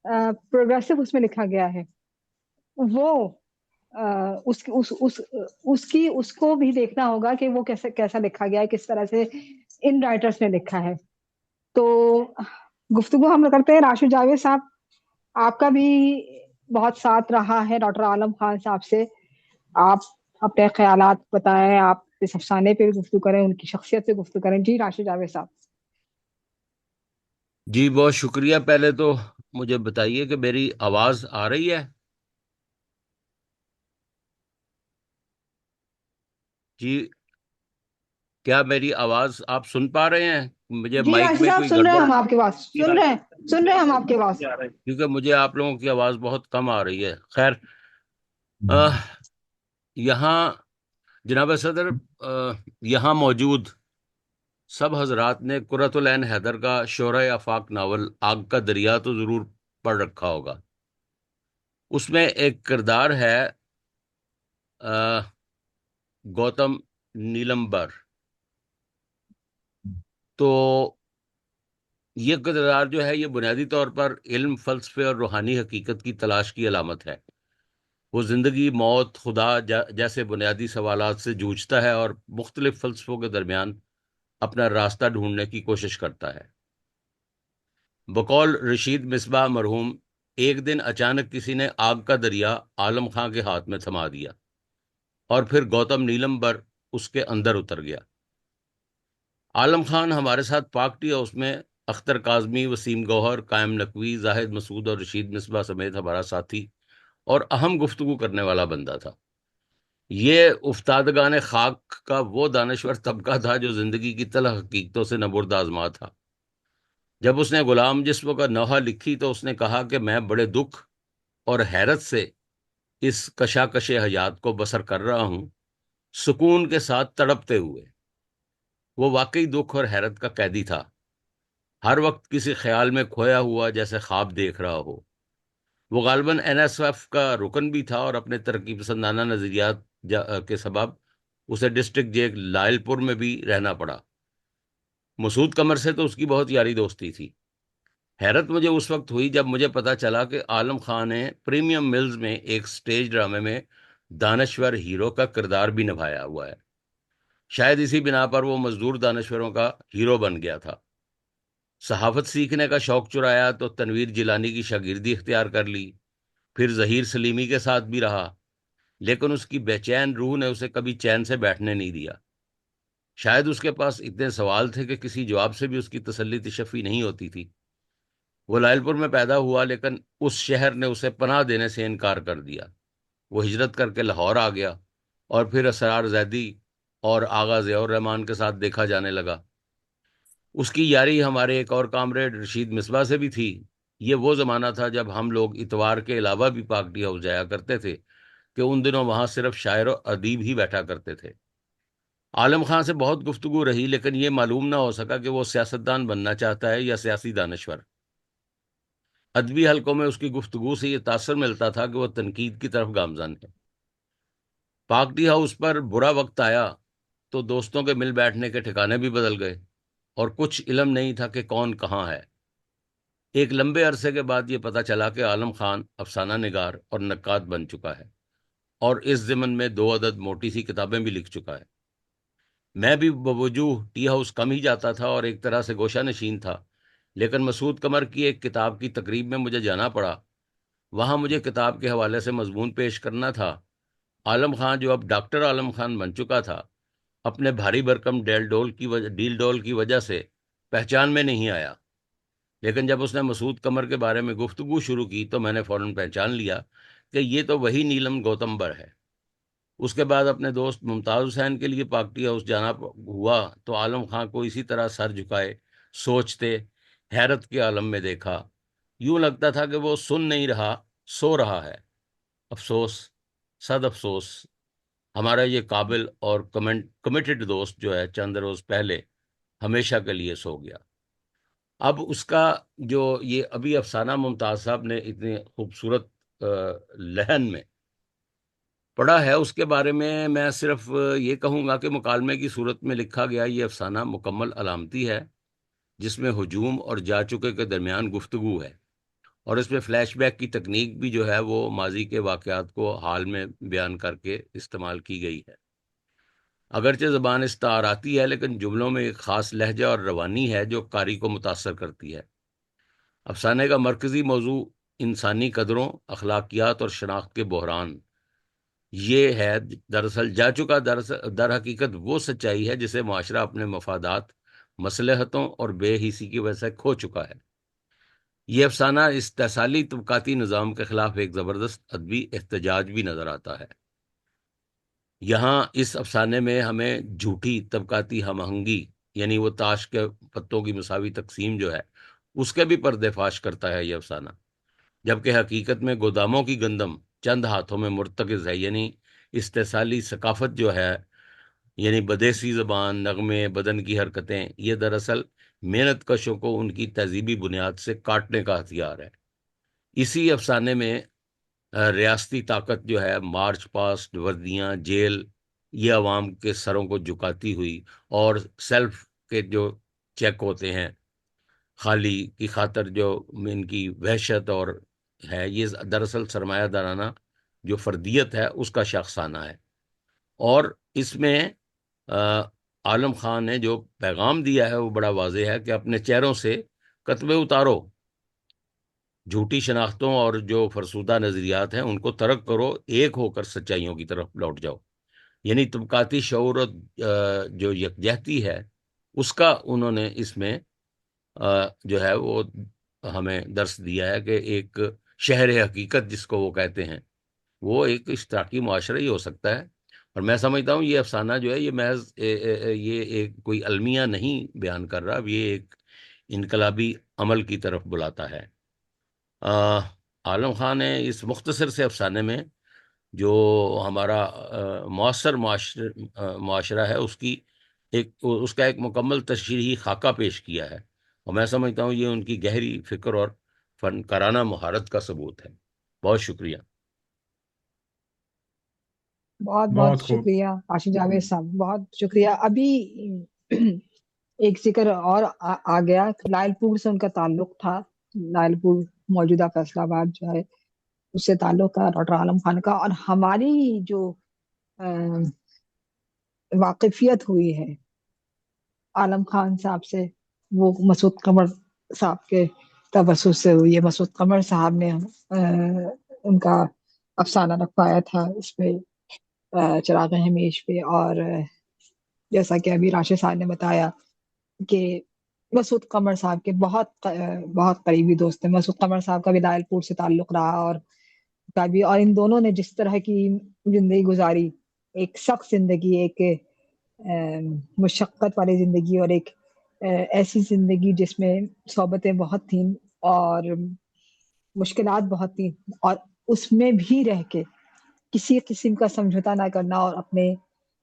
پروگریسو اس میں لکھا گیا ہے وہ اس کو بھی دیکھنا ہوگا کہ وہ کیسا لکھا گیا ہے کس طرح سے ان رائٹرز نے لکھا ہے. تو گفتگو ہم کرتے ہیں راشد جاوید صاحب. آپ کا بھی بہت ساتھ رہا ہے ڈاکٹر عالم خان صاحب سے. آپ اپنے خیالات بتائیں آپ اس افسانے پہ بھی گفتگو کریں ان کی شخصیت سے گفتگو کریں. جی راشد جاوید صاحب. جی بہت شکریہ. پہلے تو مجھے بتائیے کہ میری آواز آ رہی ہے؟ جی کیا میری آواز آپ سن پا رہے ہیں؟ مجھے جی مائک راشد میں صاحب کوئی سن رہے ہیں گڑبڑ، ہم آپ کی بات سن رہے ہیں ہم آپ کی بات. کیونکہ مجھے آپ لوگوں کی آواز بہت کم آ رہی ہے. خیر یہاں جناب صدر یہاں موجود سب حضرات نے قرۃ العین حیدر کا شورۂ آفاق ناول آگ کا دریا تو ضرور پڑھ رکھا ہوگا. اس میں ایک کردار ہے گوتم نیلمبر. تو یہ کردار جو ہے یہ بنیادی طور پر علم، فلسفے اور روحانی حقیقت کی تلاش کی علامت ہے. وہ زندگی، موت، خدا جیسے بنیادی سوالات سے جوجھتا ہے اور مختلف فلسفوں کے درمیان اپنا راستہ ڈھونڈنے کی کوشش کرتا ہے. بقول رشید مصباح مرحوم، ایک دن اچانک کسی نے آگ کا دریا عالم خاں کے ہاتھ میں تھما دیا اور پھر گوتم نیلمبر اس کے اندر اتر گیا. عالم خان ہمارے ساتھ پاک ٹی ہاؤس میں اختر کاظمی، وسیم گوہر، قائم نقوی، زاہد مسعود اور رشید مصباح سمیت ہمارا ساتھی اور اہم گفتگو کرنے والا بندہ تھا. یہ افتادگان خاک کا وہ دانشور طبقہ تھا جو زندگی کی تلخ حقیقتوں سے نبرد آزما تھا. جب اس نے غلام جسم کا نوحہ لکھی تو اس نے کہا کہ میں بڑے دکھ اور حیرت سے اس کشاکش حیات کو بسر کر رہا ہوں، سکون کے ساتھ تڑپتے ہوئے. وہ واقعی دکھ اور حیرت کا قیدی تھا، ہر وقت کسی خیال میں کھویا ہوا جیسے خواب دیکھ رہا ہو. وہ غالباً این ایس ایف کا رکن بھی تھا اور اپنے ترقی پسندانہ نظریات کے سبب اسے ڈسٹرکٹ جیل لائل پور میں بھی رہنا پڑا. مسعود قمر سے تو اس کی بہت یاری دوستی تھی. حیرت مجھے اس وقت ہوئی جب مجھے پتا چلا کہ عالم خان نے پریمیم ملز میں ایک سٹیج ڈرامے میں دانشور ہیرو کا کردار بھی نبھایا ہوا ہے. شاید اسی بنا پر وہ مزدور دانشوروں کا ہیرو بن گیا تھا. صحافت سیکھنے کا شوق چرایا تو تنویر جیلانی کی شاگردی اختیار کر لی، پھر ظہیر سلیمی کے ساتھ بھی رہا، لیکن اس کی بے چین روح نے اسے کبھی چین سے بیٹھنے نہیں دیا. شاید اس کے پاس اتنے سوال تھے کہ کسی جواب سے بھی اس کی تسلی تشفی نہیں ہوتی تھی. وہ لائل پور میں پیدا ہوا لیکن اس شہر نے اسے پناہ دینے سے انکار کر دیا. وہ ہجرت کر کے لاہور آ گیا اور پھر اسرار زیدی اور آغا ضیاء الرحمان کے ساتھ دیکھا جانے لگا. اس کی یاری ہمارے ایک اور کامریڈ رشید مصباح سے بھی تھی. یہ وہ زمانہ تھا جب ہم لوگ اتوار کے علاوہ بھی پاک ٹی ہاؤس جایا کرتے تھے کہ ان دنوں وہاں صرف شاعر و ادیب ہی بیٹھا کرتے تھے۔ عالم خان سے بہت گفتگو رہی، لیکن یہ معلوم نہ ہو سکا کہ وہ سیاستدان بننا چاہتا ہے یا سیاسی دانشور۔ ادبی حلقوں میں اس کی گفتگو سے یہ تاثر ملتا تھا کہ وہ تنقید کی طرف گامزن ہے۔ پاک ٹی ہاؤس پر برا وقت آیا تو دوستوں کے مل بیٹھنے کے ٹھکانے بھی بدل گئے، اور کچھ علم نہیں تھا کہ کون کہاں ہے۔ ایک لمبے عرصے کے بعد یہ پتہ چلا کہ عالم خان افسانہ نگار اور نقاد بن چکا ہے، اور اس ضمن میں 2 عدد موٹی سی کتابیں بھی لکھ چکا ہے۔ میں بھی بوجوہ ٹی ہاؤس کم ہی جاتا تھا اور ایک طرح سے گوشہ نشین تھا، لیکن مسعود قمر کی ایک کتاب کی تقریب میں مجھے جانا پڑا۔ وہاں مجھے کتاب کے حوالے سے مضمون پیش کرنا تھا۔ عالم خان، جو اب ڈاکٹر عالم خان بن چکا تھا، اپنے بھاری بھرکم ڈیل ڈول کی وجہ سے پہچان میں نہیں آیا، لیکن جب اس نے مسعود قمر کے بارے میں گفتگو شروع کی تو میں نے فوراً پہچان لیا کہ یہ تو وہی نیلم گوتمبر ہے۔ اس کے بعد اپنے دوست ممتاز حسین کے لیے پاک ٹی ہاؤس جانا ہوا تو عالم خان کو اسی طرح سر جھکائے سوچتے حیرت کے عالم میں دیکھا۔ یوں لگتا تھا کہ وہ سن نہیں رہا، سو رہا ہے۔ افسوس، صد افسوس، ہمارا یہ قابل اور کمیٹڈ دوست جو ہے چند روز پہلے ہمیشہ کے لیے سو گیا۔ اب اس کا جو یہ ابھی افسانہ ممتاز صاحب نے اتنے خوبصورت لہن میں پڑھا ہے، اس کے بارے میں صرف یہ کہوں گا کہ مکالمے کی صورت میں لکھا گیا یہ افسانہ مکمل علامتی ہے، جس میں ہجوم اور جا چکے کے درمیان گفتگو ہے، اور اس میں فلیش بیک کی تکنیک بھی جو ہے وہ ماضی کے واقعات کو حال میں بیان کر کے استعمال کی گئی ہے۔ اگرچہ زبان استعاراتی ہے، لیکن جملوں میں ایک خاص لہجہ اور روانی ہے جو قاری کو متاثر کرتی ہے۔ افسانے کا مرکزی موضوع انسانی قدروں، اخلاقیات اور شناخت کے بحران یہ ہے۔ دراصل جا چکا در حقیقت وہ سچائی ہے جسے معاشرہ اپنے مفادات، مصلحتوں اور بے حسی کی وجہ سے کھو چکا ہے۔ یہ افسانہ استحصالی طبقاتی نظام کے خلاف ایک زبردست ادبی احتجاج بھی نظر آتا ہے۔ یہاں اس افسانے میں ہمیں جھوٹی طبقاتی ہم آہنگی، یعنی وہ تاش کے پتوں کی مساوی تقسیم جو ہے، اس کے بھی پردے فاش کرتا ہے یہ افسانہ، جبکہ حقیقت میں گوداموں کی گندم چند ہاتھوں میں مرتکز ہے، یعنی استحصالی ثقافت جو ہے، یعنی بدیسی زبان، نغمے، بدن کی حرکتیں، یہ دراصل محنت کشوں کو ان کی تہذیبی بنیاد سے کاٹنے کا ہتھیار ہے۔ اسی افسانے میں ریاستی طاقت جو ہے، مارچ پاسٹ، وردیاں، جیل، یہ عوام کے سروں کو جھکاتی ہوئی، اور سیلف کے جو چیک ہوتے ہیں خالی کی خاطر جو ان کی وحشت اور ہے، یہ دراصل سرمایہ دارانہ جو فردیت ہے اس کا شخصانہ ہے۔ اور اس میں عالم خان نے جو پیغام دیا ہے وہ بڑا واضح ہے کہ اپنے چہروں سے کتبے اتارو، جھوٹی شناختوں اور جو فرسودہ نظریات ہیں ان کو ترک کرو، ایک ہو کر سچائیوں کی طرف لوٹ جاؤ۔ یعنی طبقاتی شعور اور جو یکجہتی ہے اس کا انہوں نے اس میں جو ہے وہ ہمیں درس دیا ہے کہ ایک شہر حقیقت جس کو وہ کہتے ہیں، وہ ایک اشتراکی معاشرہ ہی ہو سکتا ہے۔ اور میں سمجھتا ہوں یہ افسانہ جو ہے یہ محض یہ ایک کوئی المیہ نہیں بیان کر رہا، یہ ایک انقلابی عمل کی طرف بلاتا ہے۔ عالم خان نے اس مختصر سے افسانے میں جو ہمارا معاصر معاشرہ ہے اس کا ایک مکمل تشریحی خاکہ پیش کیا ہے، اور میں سمجھتا ہوں یہ ان کی گہری فکر اور فنکارانہ مہارت کا ثبوت ہے۔ بہت شکریہ۔ بہت بہت بہت خوب۔ شکریہ آشف جاوید صاحب، بہت شکریہ۔ ابھی ایک ذکر اور آ گیا، لائل پور سے ان کا تعلق تھا۔ لائل پور موجودہ فیصل آباد جو ہے اس سے تعلق تھا ڈاکٹر عالم خان کا، اور ہماری جو واقفیت ہوئی ہے عالم خان صاحب سے وہ مسعود قمر صاحب کے توسط سے ہوئی ہے۔ مسعود قمر صاحب نے ان کا افسانہ رکھوایا تھا اس پہ، چراغ ہمیش پہ، اور جیسا کہ ابھی راشد صاحب نے بتایا کہ مسعود قمر صاحب کے بہت بہت قریبی دوست تھے۔ مسعود قمر صاحب کا بھی لائل پور سے تعلق رہا، اور ان دونوں نے جس طرح کی زندگی گزاری، ایک سخت زندگی، ایک مشقت والی زندگی، اور ایک ایسی زندگی جس میں صحبتیں بہت تھیں اور مشکلات بہت تھیں، اور اس میں بھی رہ کے کسی قسم کا سمجھوتا نہ کرنا اور اپنے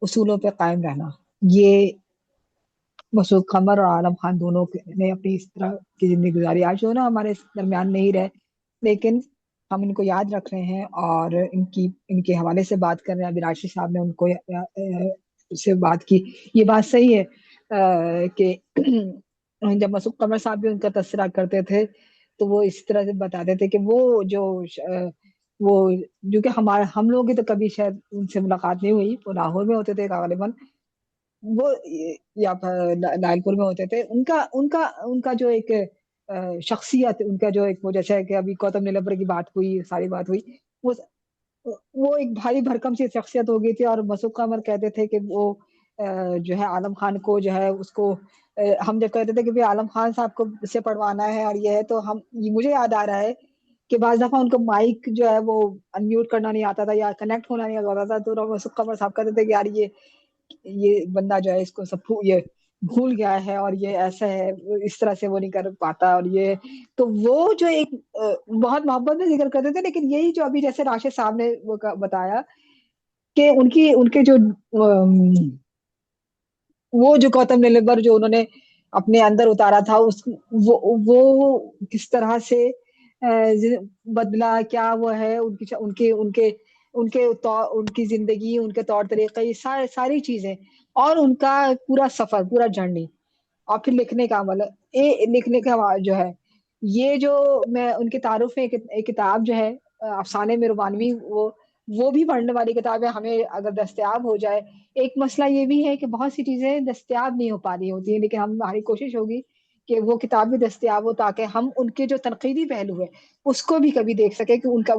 اصولوں پہ قائم رہنا. یہ مسعود قمر اور عالم خان دونوں نے اپنی اس طرح کی زندگی گزاری. آج جو نا ہمارے درمیان نہیں رہے، لیکن ہم ان کو یاد رکھ رہے ہیں اور ان کے حوالے سے بات کر رہے ہیں. ابھی راشد صاحب نے ان کو سے بات کی. یہ بات صحیح ہے کہ جب مسعود قمر صاحب بھی ان کا تذکرہ کرتے تھے تو وہ اس طرح سے بتاتے تھے کہ وہ جو کہ ہم لوگوں کی تو کبھی شاید ان سے ملاقات نہیں ہوئی. وہ لاہور میں ہوتے تھے غالباً، وہ یا لائل پور میں ہوتے تھے. ان کا جو ایک شخصیت، ان کا جو ایک وہ جیسے کہ ابھی گوتم نیلمبر کی بات ہوئی، ساری بات ہوئی، وہ وہ ایک بھاری بھرکم سی شخصیت ہو گئی تھی. اور مسعود قمر کہتے تھے کہ وہ جو ہے عالم خان کو جو ہے اس کو ہم جب کہتے تھے کہ بھی عالم خان صاحب کو سے پڑھوانا ہے اور یہ ہے، تو مجھے یاد آ رہا ہے کہ بعض دفعہ ان کو مائک جو ہے وہ انمیوٹ کرنا نہیں آتا تھا یا کنیکٹ ہونا نہیں آتا تھا، تو مسعود قمر صاحب کہتے تھے کہ یار یہ بندہ جو ہے اس کو سب یہ بھول گیا ہے اور یہ ایسا ہے، اس طرح سے وہ نہیں کر پاتا. اور یہ تو وہ جو ایک بہت محبت میں ذکر کرتے تھے. لیکن یہی جو ابھی جیسے راشد صاحب نے وہ بتایا کہ ان کے جو وہ جو گوتم نیلمبر جو انہوں نے اپنے اندر اتارا تھا، وہ کس طرح سے بدلا، کیا وہ ہے ان کی زندگی، ان کے طور طریقے، یہ ساری چیزیں، اور ان کا پورا سفر، پورا جرنی، اور پھر لکھنے کا عمل، لکھنے کا جو ہے یہ جو میں ان کے تعارف میں ایک کتاب جو ہے افسانے میں رومانوی، وہ بھی پڑھنے والی کتاب ہے ہمیں اگر دستیاب ہو جائے. ایک مسئلہ یہ بھی ہے کہ بہت سی چیزیں دستیاب نہیں ہو پا رہی ہوتی ہیں، لیکن ہماری کوشش ہوگی کہ وہ کتاب بھی دستیاب ہو تاکہ ہم ان کے جو تنقیدی پہلو ہے اس کو بھی کبھی دیکھ سکیں کہ ان کا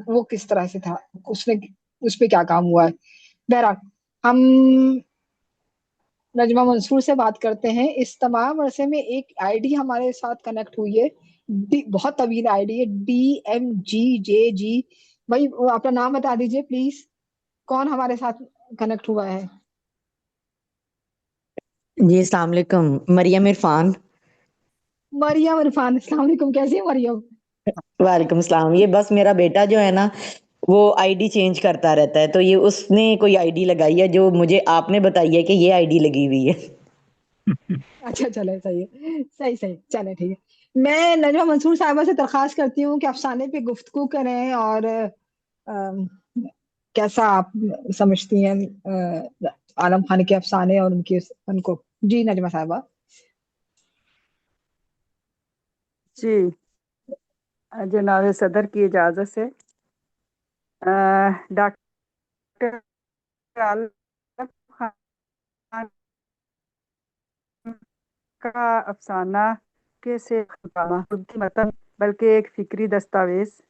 وہ کس طرح سے تھا، اس پہ کیا کام ہوا ہے. بہرحال ہم نجمہ منصور سے بات کرتے ہیں. اس تمام عرصے میں ایک آئی ڈی ہمارے ساتھ کنیکٹ ہوئی ہے، بہت طویل آئی ڈی ہے، DMGJG. بھائی اپنا نام بتا دیجئے پلیز، کون ہمارے ساتھ کنیکٹ ہوا ہے؟ جی السلام علیکم، مریم عرفان. مریم عرفان، السلام علیکم، کیسی ہے مریم؟ وعلیکم السلام. یہ بس میرا بیٹا جو ہے نا وہ آئی ڈی چینج کرتا رہتا ہے، تو یہ اس نے کوئی آئی ڈی لگائی ہے جو مجھے آپ نے بتائی ہے کہ یہ آئی ڈی لگی ہوئی ہے. اچھا چلے، صحیح ہے، صحیح چلے، ٹھیک ہے. میں نجمہ منصور صاحبہ سے درخواست کرتی ہوں کہ افسانے پہ گفتگو کریں اور کیسا آپ سمجھتی ہیں عالم خان کے افسانے اور ان کو. جی نجمہ صاحبہ. جی جناب صدر کی اجازت سے ڈاکٹر عالم خان کا افسانہ کے سے متن بلکہ ایک فکری دستاویز،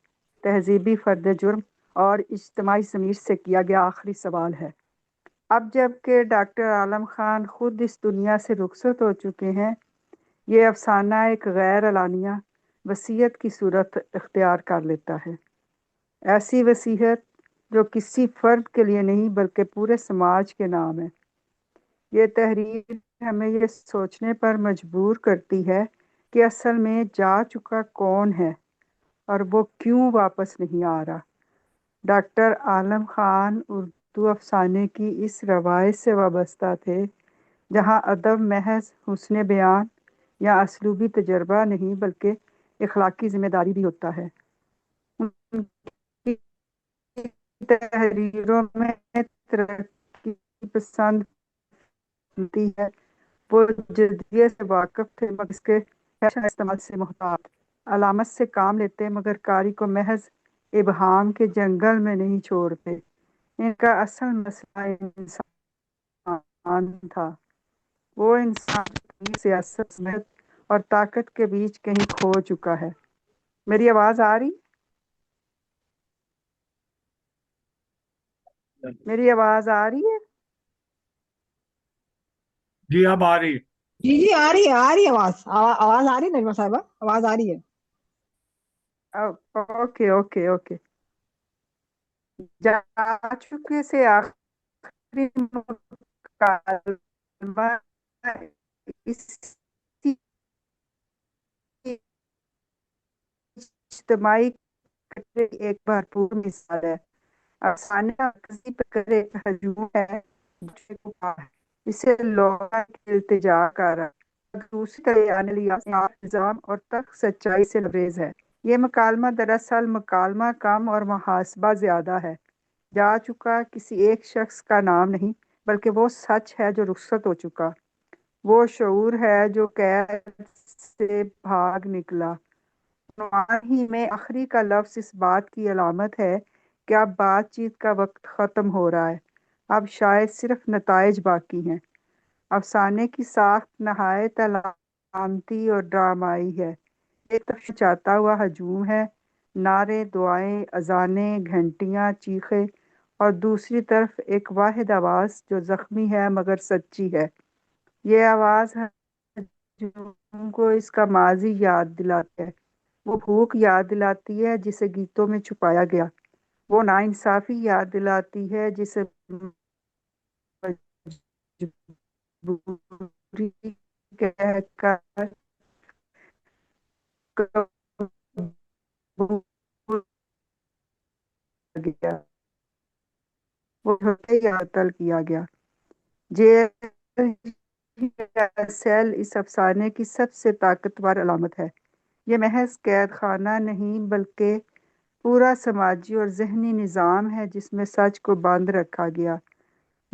تہذیبی فرد جرم اور اجتماعی ضمیر سے کیا گیا آخری سوال ہے. اب جب کہ ڈاکٹر عالم خان خود اس دنیا سے رخصت ہو چکے ہیں، یہ افسانہ ایک غیر اعلانیہ وصیت کی صورت اختیار کر لیتا ہے. ایسی وصیت جو کسی فرد کے لیے نہیں بلکہ پورے سماج کے نام ہے. یہ تحریر ہمیں یہ سوچنے پر مجبور کرتی ہے کہ اصل میں جا چکا کون ہے اور وہ کیوں واپس نہیں آ رہا. ڈاکٹر عالم خان اردو افسانے کی اس روایت سے وابستہ تھے جہاں ادب محض حسن بیان یا اسلوبی تجربہ نہیں بلکہ اخلاقی ذمہ داری بھی ہوتا ہے. ان کی تحریروں میں ترقی پسند ملتی ہے. وہ جدیت سے واقف تھے مگر اس کے فیشن استعمال سے محتاط، علامت سے کام لیتے مگر کاری کو محض ابہام کے جنگل میں نہیں چھوڑتے. ان کا اصل مسئلہ انسان تھا. وہ انسان کی سیاست، صحت اور طاقت کے بیچ کہیں کھو چکا ہے. میری آواز آ رہی؟ میری آواز آ رہی ہے؟ جی اب آ رہی. جی آ رہی ہے آواز آ رہی ہے نجمہ صاحبہ، آواز آ رہی ہے. Okay okay okay. جا چکے سے آخری مکالمہ اس اجتماعی ایک بھرپور مثال ہے. افسانے کا مرکزی فکر ایک ہجوم ہے دوسرے کو پا ہے، اسے لوگا کی التجا کا رنگ دوسری طرح نظام اور تک سچائی سے لبریز ہے۔ یہ مکالمہ دراصل مکالمہ کم اور محاسبہ زیادہ ہے، جا چکا کسی ایک شخص کا نام نہیں بلکہ وہ سچ ہے جو رخصت ہو چکا، وہ شعور ہے جو قید سے بھاگ نکلا۔ عنوان ہی میں آخری کا لفظ اس بات کی علامت ہے کہ اب بات چیت کا وقت ختم ہو رہا ہے، اب شاید صرف نتائج باقی ہیں۔ افسانے کی ساخت نہایت علامتی اور ڈرامائی ہے، ایک طرف چاہتا ہوا ہجوم ہے، نعرے، دعائیں، اذانیں، گھنٹیاں، چیخیں، اور دوسری طرف ایک واحد آواز جو زخمی ہے مگر سچی ہے۔ یہ آواز ہجوم کو اس کا ماضی یاد دلاتی ہے، وہ بھوک یاد دلاتی ہے جسے گیتوں میں چھپایا گیا، وہ ناانصافی یاد دلاتی ہے جسے مجبوری کہہ کر قبول گیا، وہ ہوتے یا قتل کیا گیا۔ جیل یا سیل اس افسانے کی سب سے طاقتور علامت ہے۔ یہ محض قید خانہ نہیں بلکہ پورا سماجی اور ذہنی نظام ہے جس میں سچ کو بند رکھا گیا۔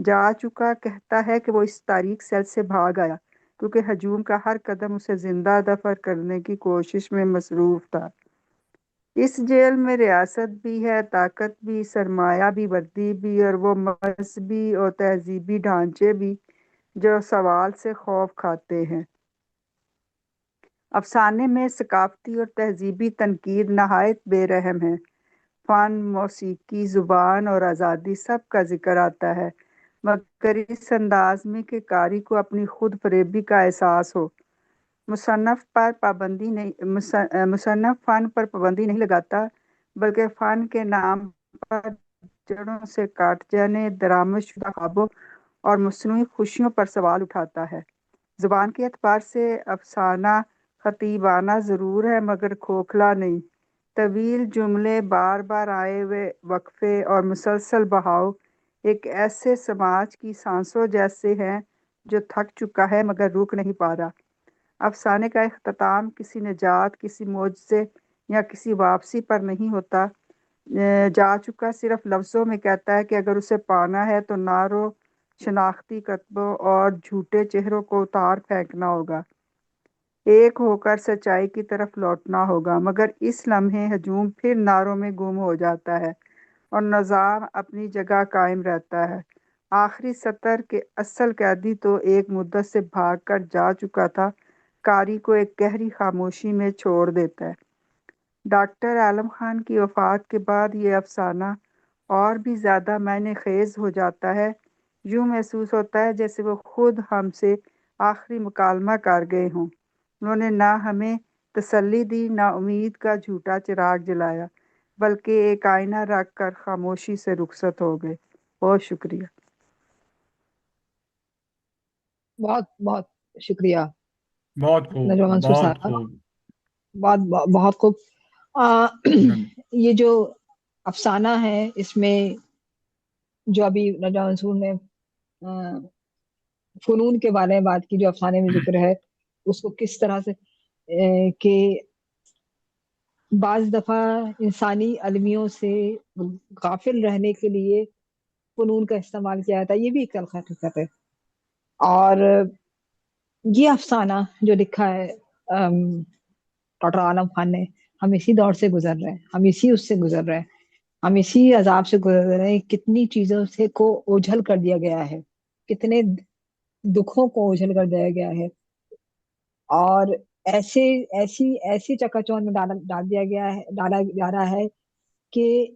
جا چکا کہتا ہے کہ وہ اس تاریک سیل سے بھاگ آیا کیونکہ ہجوم کا ہر قدم اسے زندہ دفن کرنے کی کوشش میں مصروف تھا۔ اس جیل میں ریاست بھی ہے، طاقت بھی، سرمایہ بھی، وردی بھی، اور وہ مذہبی اور تہذیبی ڈھانچے بھی جو سوال سے خوف کھاتے ہیں۔ افسانے میں ثقافتی اور تہذیبی تنقید نہایت بے رحم ہے۔ فن، موسیقی، زبان اور آزادی سب کا ذکر آتا ہے، مگر اس انداز میں کہ قاری کو اپنی خود فریبی کا احساس ہو۔ مصنف فن پر پابندی نہیں لگاتا بلکہ فن کے نام پر جڑوں سے کاٹ جانے، درآمد شدہ خوابوں اور مصنوعی خوشیوں پر سوال اٹھاتا ہے۔ زبان کے اعتبار سے افسانہ خطیبانہ ضرور ہے مگر کھوکھلا نہیں۔ طویل جملے، بار بار آئے ہوئے وقفے اور مسلسل بہاؤ ایک ایسے سماج کی سانسوں جیسے ہیں جو تھک چکا ہے مگر رک نہیں پا رہا۔ افسانے کا اختتام کسی نجات، کسی معجزے یا کسی واپسی پر نہیں ہوتا۔ جا چکا صرف لفظوں میں کہتا ہے کہ اگر اسے پانا ہے تو نعروں، شناختی کتبوں اور جھوٹے چہروں کو اتار پھینکنا ہوگا، ایک ہو کر سچائی کی طرف لوٹنا ہوگا۔ مگر اس لمحے ہجوم پھر نعروں میں گم ہو جاتا ہے اور نظام اپنی جگہ قائم رہتا ہے۔ آخری سطر کے اصل قیدی تو ایک مدت سے بھاگ کر جا چکا تھا، قاری کو ایک گہری خاموشی میں چھوڑ دیتا ہے۔ ڈاکٹر عالم خان کی وفات کے بعد یہ افسانہ اور بھی زیادہ معنی خیز ہو جاتا ہے۔ یوں محسوس ہوتا ہے جیسے وہ خود ہم سے آخری مکالمہ کر گئے ہوں۔ انہوں نے نہ ہمیں تسلی دی، نہ امید کا جھوٹا چراغ جلایا، بلکہ ایک آئینہ رکھ کر خاموشی سے رخصت ہو گئے۔ بہت شکریہ۔ بہت بہت شکریہ بہت خوب، نجوى منصور بہت صاحب، خوب۔ بہت خوب۔ نن- یہ جو افسانہ ہے اس میں جو ابھی نجوى منصور نے فنون کے بارے میں بات کی، جو افسانے میں ذکر ہے اس کو کس طرح سے کہ بعض دفعہ انسانی المیوں سے غافل رہنے کے لیے فنون کا استعمال کیا جاتا ہے، یہ بھی ایک تلخ حقیقت ہے۔ اور یہ افسانہ جو لکھا ہے ڈاکٹر عالم خان نے، ہم اسی دور سے گزر رہے ہیں، ہم اسی اس سے گزر رہے ہیں، ہم اسی عذاب سے گزر رہے ہیں۔ کتنی چیزوں سے کو اوجھل کر دیا گیا ہے، کتنے دکھوں کو اوجھل کر دیا گیا ہے، اور ایسی چکاچوند میں ڈال دیا گیا ہے، ڈالا جا رہا ہے کہ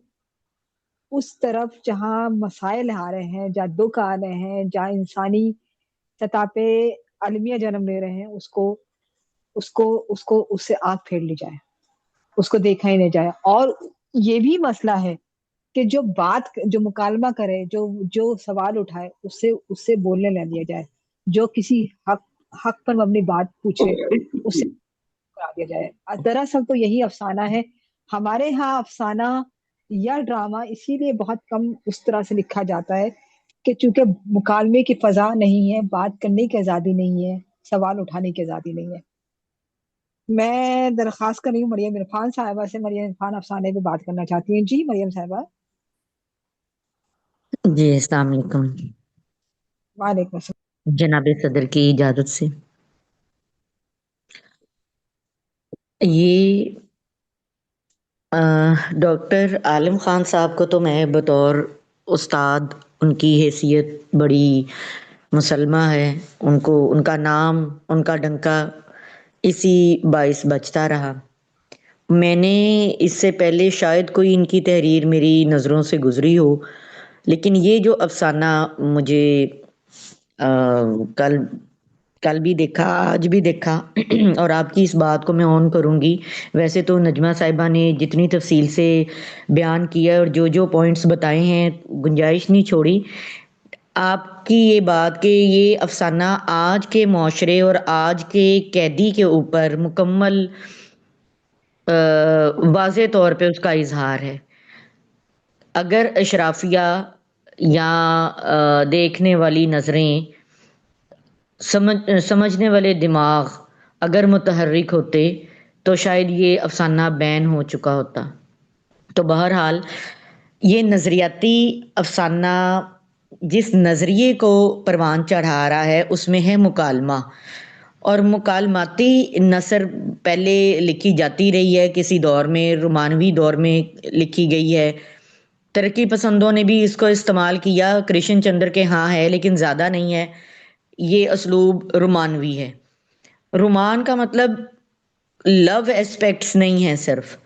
اس طرف جہاں مسائل آ رہے ہیں، جہاں دکھ آ رہے ہیں، جہاں انسانی سطح پہ المیہ جنم لے رہے ہیں، اس سے آنکھ پھیر لی جائے، اس کو دیکھا ہی نہیں جائے۔ اور یہ بھی مسئلہ ہے کہ جو مکالمہ کرے، جو سوال اٹھائے، اس سے بولنے نہ دیا جائے، جو کسی حق پر مبنی بات پوچھے اس سے کرا دیا جائے۔ دراصل تو یہی افسانہ ہے۔ ہمارے ہاں افسانہ یا ڈرامہ اسی لیے بہت کم اس طرح سے لکھا جاتا ہے کہ چونکہ مکالمے کی فضا نہیں ہے، بات کرنے کی آزادی نہیں ہے، سوال اٹھانے کی آزادی نہیں ہے۔ میں درخواست کر رہی ہوں مریم عرفان صاحبہ سے، مریم عرفان افسانے پہ بات کرنا چاہتی ہیں۔ جی مریم صاحبہ۔ جی السلام علیکم، وعلیکم السلام۔ جناب صدر کی اجازت سے یہ ڈاکٹر عالم خان صاحب کو تو میں بطور استاد، ان کی حیثیت بڑی مسلمہ ہے، ان کو ان کا نام، ان کا ڈنکا اسی باعث بچتا رہا۔ میں نے اس سے پہلے شاید کوئی ان کی تحریر میری نظروں سے گزری ہو، لیکن یہ جو افسانہ مجھے کل بھی دیکھا، آج بھی دیکھا، اور آپ کی اس بات کو میں آن کروں گی۔ ویسے تو نجمہ صاحبہ نے جتنی تفصیل سے بیان کیا اور جو پوائنٹس بتائے ہیں، گنجائش نہیں چھوڑی۔ آپ کی یہ بات کہ یہ افسانہ آج کے معاشرے اور آج کے قیدی کے اوپر مکمل واضح طور پہ اس کا اظہار ہے۔ اگر اشرافیہ یا دیکھنے والی نظریں، سمجھنے والے دماغ اگر متحرک ہوتے تو شاید یہ افسانہ بین ہو چکا ہوتا۔ تو بہرحال یہ نظریاتی افسانہ جس نظریے کو پروان چڑھا رہا ہے اس میں ہے مکالمہ، اور مکالماتی نثر پہلے لکھی جاتی رہی ہے، کسی دور میں رومانوی دور میں لکھی گئی ہے، ترقی پسندوں نے بھی اس کو استعمال کیا، کرشن چندر کے ہاں ہے لیکن زیادہ نہیں ہے۔ یہ اسلوب رومانوی ہے۔ رومان کا مطلب لو ایسپیکٹس نہیں ہے، صرف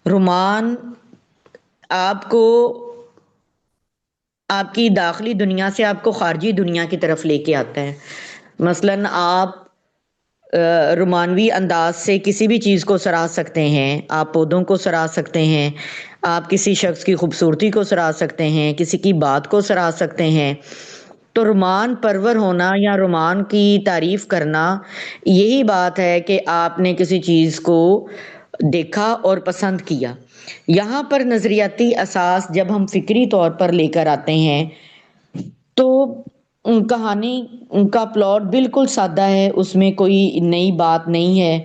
رومان آپ کو آپ کی داخلی دنیا سے آپ کو خارجی دنیا کی طرف لے کے آتا ہے۔ مثلاً آپ رومانوی انداز سے کسی بھی چیز کو سراہ سکتے ہیں، آپ پودوں کو سراہ سکتے ہیں، آپ کسی شخص کی خوبصورتی کو سراہ سکتے ہیں، کسی کی بات کو سراہ سکتے ہیں۔ تو رومان پرور ہونا یا رومان کی تعریف کرنا یہی بات ہے کہ آپ نے کسی چیز کو دیکھا اور پسند کیا۔ یہاں پر نظریاتی اساس جب ہم فکری طور پر لے کر آتے ہیں تو کہانی کا پلاٹ بالکل سادہ ہے، اس میں کوئی نئی بات نہیں ہے۔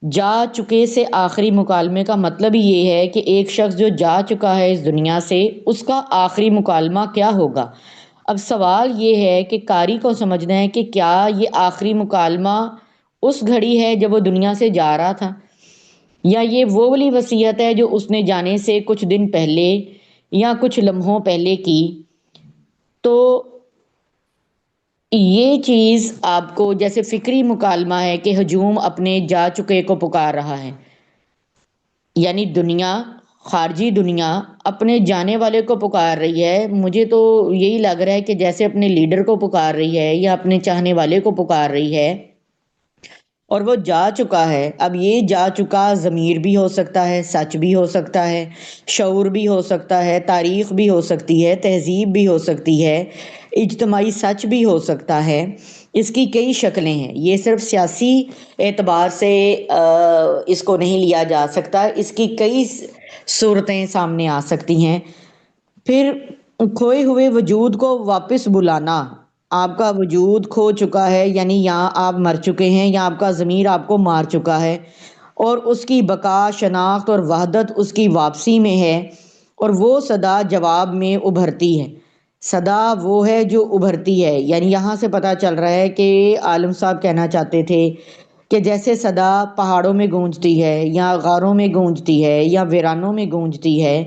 جا چکے سے آخری مکالمے کا مطلب یہ ہے کہ ایک شخص جو جا چکا ہے اس دنیا سے، اس کا آخری مکالمہ کیا ہوگا۔ اب سوال یہ ہے کہ قاری کو سمجھنا ہے کہ کیا یہ آخری مکالمہ اس گھڑی ہے جب وہ دنیا سے جا رہا تھا، یا یہ وہ والی وصیت ہے جو اس نے جانے سے کچھ دن پہلے یا کچھ لمحوں پہلے کی۔ تو یہ چیز آپ کو جیسے فکری مکالمہ ہے کہ ہجوم اپنے جا چکے کو پکار رہا ہے، یعنی دنیا، خارجی دنیا اپنے جانے والے کو پکار رہی ہے۔ مجھے تو یہی لگ رہا ہے کہ جیسے اپنے لیڈر کو پکار رہی ہے یا اپنے چاہنے والے کو پکار رہی ہے، اور وہ جا چکا ہے۔ اب یہ جا چکا ضمیر بھی ہو سکتا ہے، سچ بھی ہو سکتا ہے، شعور بھی ہو سکتا ہے، تاریخ بھی ہو سکتی ہے، تہذیب بھی ہو سکتی ہے، اجتماعی سچ بھی ہو سکتا ہے۔ اس کی کئی شکلیں ہیں، یہ صرف سیاسی اعتبار سے اس کو نہیں لیا جا سکتا، اس کی کئی صورتیں سامنے آ سکتی ہیں۔ پھر کھوئے ہوئے وجود کو واپس بلانا، آپ کا وجود کھو چکا ہے، یعنی یہاں آپ مر چکے ہیں یا آپ کا ضمیر آپ کو مار چکا ہے، اور اس کی بقا، شناخت اور وحدت اس کی واپسی میں ہے، اور وہ صدا جواب میں ابھرتی ہے۔ صدا وہ ہے جو ابھرتی ہے، یعنی یہاں سے پتہ چل رہا ہے کہ عالم صاحب کہنا چاہتے تھے کہ جیسے صدا پہاڑوں میں گونجتی ہے یا غاروں میں گونجتی ہے یا ویرانوں میں گونجتی ہے،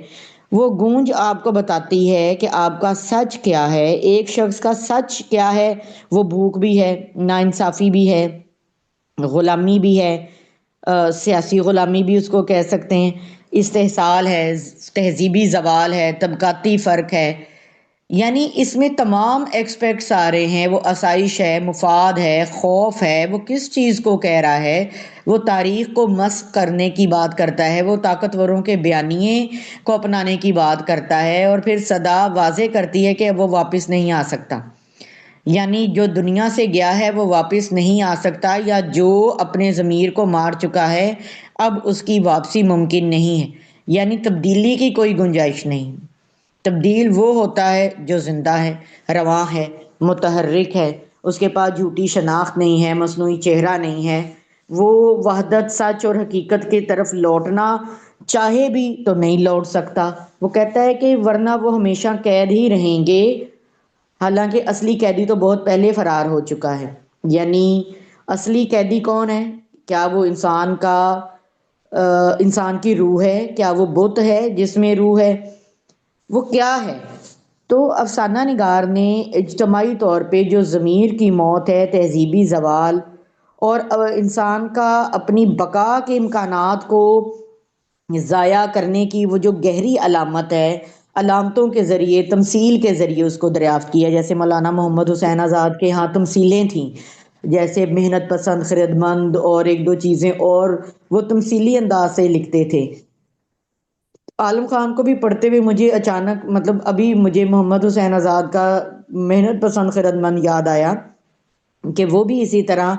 وہ گونج آپ کو بتاتی ہے کہ آپ کا سچ کیا ہے۔ ایک شخص کا سچ کیا ہے؟ وہ بھوک بھی ہے، ناانصافی بھی ہے، غلامی بھی ہے، سیاسی غلامی بھی اس کو کہہ سکتے ہیں، استحصال ہے، تہذیبی زوال ہے، طبقاتی فرق ہے، یعنی اس میں تمام ایکسپیکٹس آ رہے ہیں۔ وہ آسائش ہے، مفاد ہے، خوف ہے، وہ کس چیز کو کہہ رہا ہے؟ وہ تاریخ کو مسخ کرنے کی بات کرتا ہے، وہ طاقتوروں کے بیانیے کو اپنانے کی بات کرتا ہے، اور پھر صدا واضح کرتی ہے کہ وہ واپس نہیں آ سکتا، یعنی جو دنیا سے گیا ہے وہ واپس نہیں آ سکتا، یا جو اپنے ضمیر کو مار چکا ہے اب اس کی واپسی ممکن نہیں ہے۔ یعنی تبدیلی کی کوئی گنجائش نہیں۔ تبدیل وہ ہوتا ہے جو زندہ ہے، رواں ہے، متحرک ہے، اس کے پاس جھوٹی شناخت نہیں ہے، مصنوعی چہرہ نہیں ہے، وہ وحدت، سچ اور حقیقت کی طرف لوٹنا چاہے بھی تو نہیں لوٹ سکتا۔ وہ کہتا ہے کہ ورنہ وہ ہمیشہ قید ہی رہیں گے، حالانکہ اصلی قیدی تو بہت پہلے فرار ہو چکا ہے۔ یعنی اصلی قیدی کون ہے؟ کیا وہ انسان کی روح ہے؟ کیا وہ بت ہے جس میں روح ہے؟ وہ کیا ہے؟ تو افسانہ نگار نے اجتماعی طور پہ جو ضمیر کی موت ہے، تہذیبی زوال اور انسان کا اپنی بقا کے امکانات کو ضائع کرنے کی وہ جو گہری علامت ہے، علامتوں کے ذریعے، تمثیل کے ذریعے اس کو دریافت کیا۔ جیسے مولانا محمد حسین آزاد کے ہاں تمثیلیں تھیں، جیسے محنت پسند، خردمند اور ایک دو چیزیں، اور وہ تمثیلی انداز سے لکھتے تھے۔ عالم خان کو بھی پڑھتے ہوئے مجھے اچانک ابھی مجھے محمد حسین آزاد کا محنت پسند خردمند یاد آیا کہ وہ بھی اسی طرح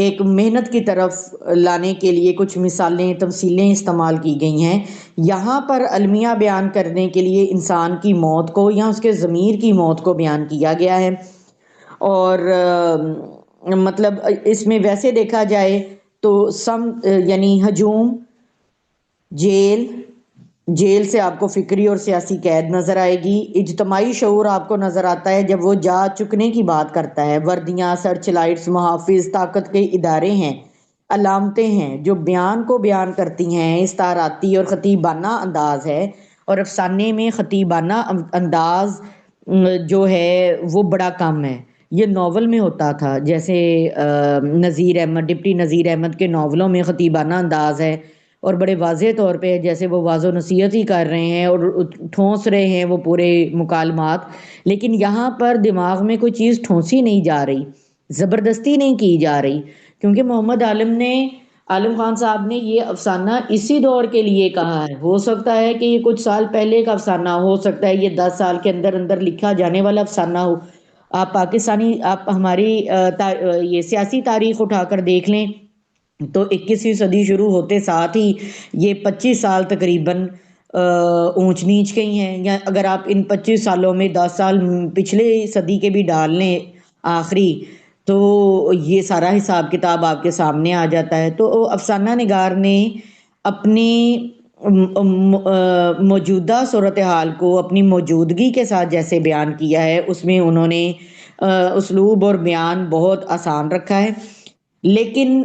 ایک محنت کی طرف لانے کے لیے کچھ مثالیں، تمثیلیں استعمال کی گئی ہیں۔ یہاں پر المیہ بیان کرنے کے لیے انسان کی موت کو یا اس کے ضمیر کی موت کو بیان کیا گیا ہے۔ اور اس میں ویسے دیکھا جائے تو یعنی ہجوم، جیل سے آپ کو فکری اور سیاسی قید نظر آئے گی۔ اجتماعی شعور آپ کو نظر آتا ہے جب وہ جا چکنے کی بات کرتا ہے۔ وردیاں، سرچ لائٹس، محافظ طاقت کے ادارے ہیں، علامتیں ہیں جو بیان کو بیان کرتی ہیں۔ استعاراتی اور خطیبانہ انداز ہے، اور افسانے میں خطیبانہ انداز جو ہے وہ بڑا کم ہے۔ یہ ناول میں ہوتا تھا، جیسے ڈپٹی نذیر احمد کے ناولوں میں خطیبانہ انداز ہے اور بڑے واضح طور پہ جیسے وہ واضح و نصیحت ہی کر رہے ہیں اور ٹھونس رہے ہیں وہ پورے مکالمات، لیکن یہاں پر دماغ میں کوئی چیز ٹھونسی نہیں جا رہی، زبردستی نہیں کی جا رہی، کیونکہ محمد عالم خان صاحب نے یہ افسانہ اسی دور کے لیے کہا ہے۔ ہو سکتا ہے کہ یہ کچھ سال پہلے کا افسانہ ہو سکتا ہے، یہ 10 سال کے اندر اندر لکھا جانے والا افسانہ ہو۔ آپ ہماری یہ سیاسی تاریخ اٹھا کر دیکھ لیں تو 21ویں صدی شروع ہوتے ساتھ ہی یہ 25 سال تقریباً اونچ نیچ گئی ہیں، یا اگر آپ ان 25 سالوں میں 10 سال پچھلے صدی کے بھی ڈال لیں آخری، تو یہ سارا حساب کتاب آپ کے سامنے آ جاتا ہے۔ تو افسانہ نگار نے اپنی موجودہ صورتحال کو اپنی موجودگی کے ساتھ جیسے بیان کیا ہے، اس میں انہوں نے اسلوب اور بیان بہت آسان رکھا ہے، لیکن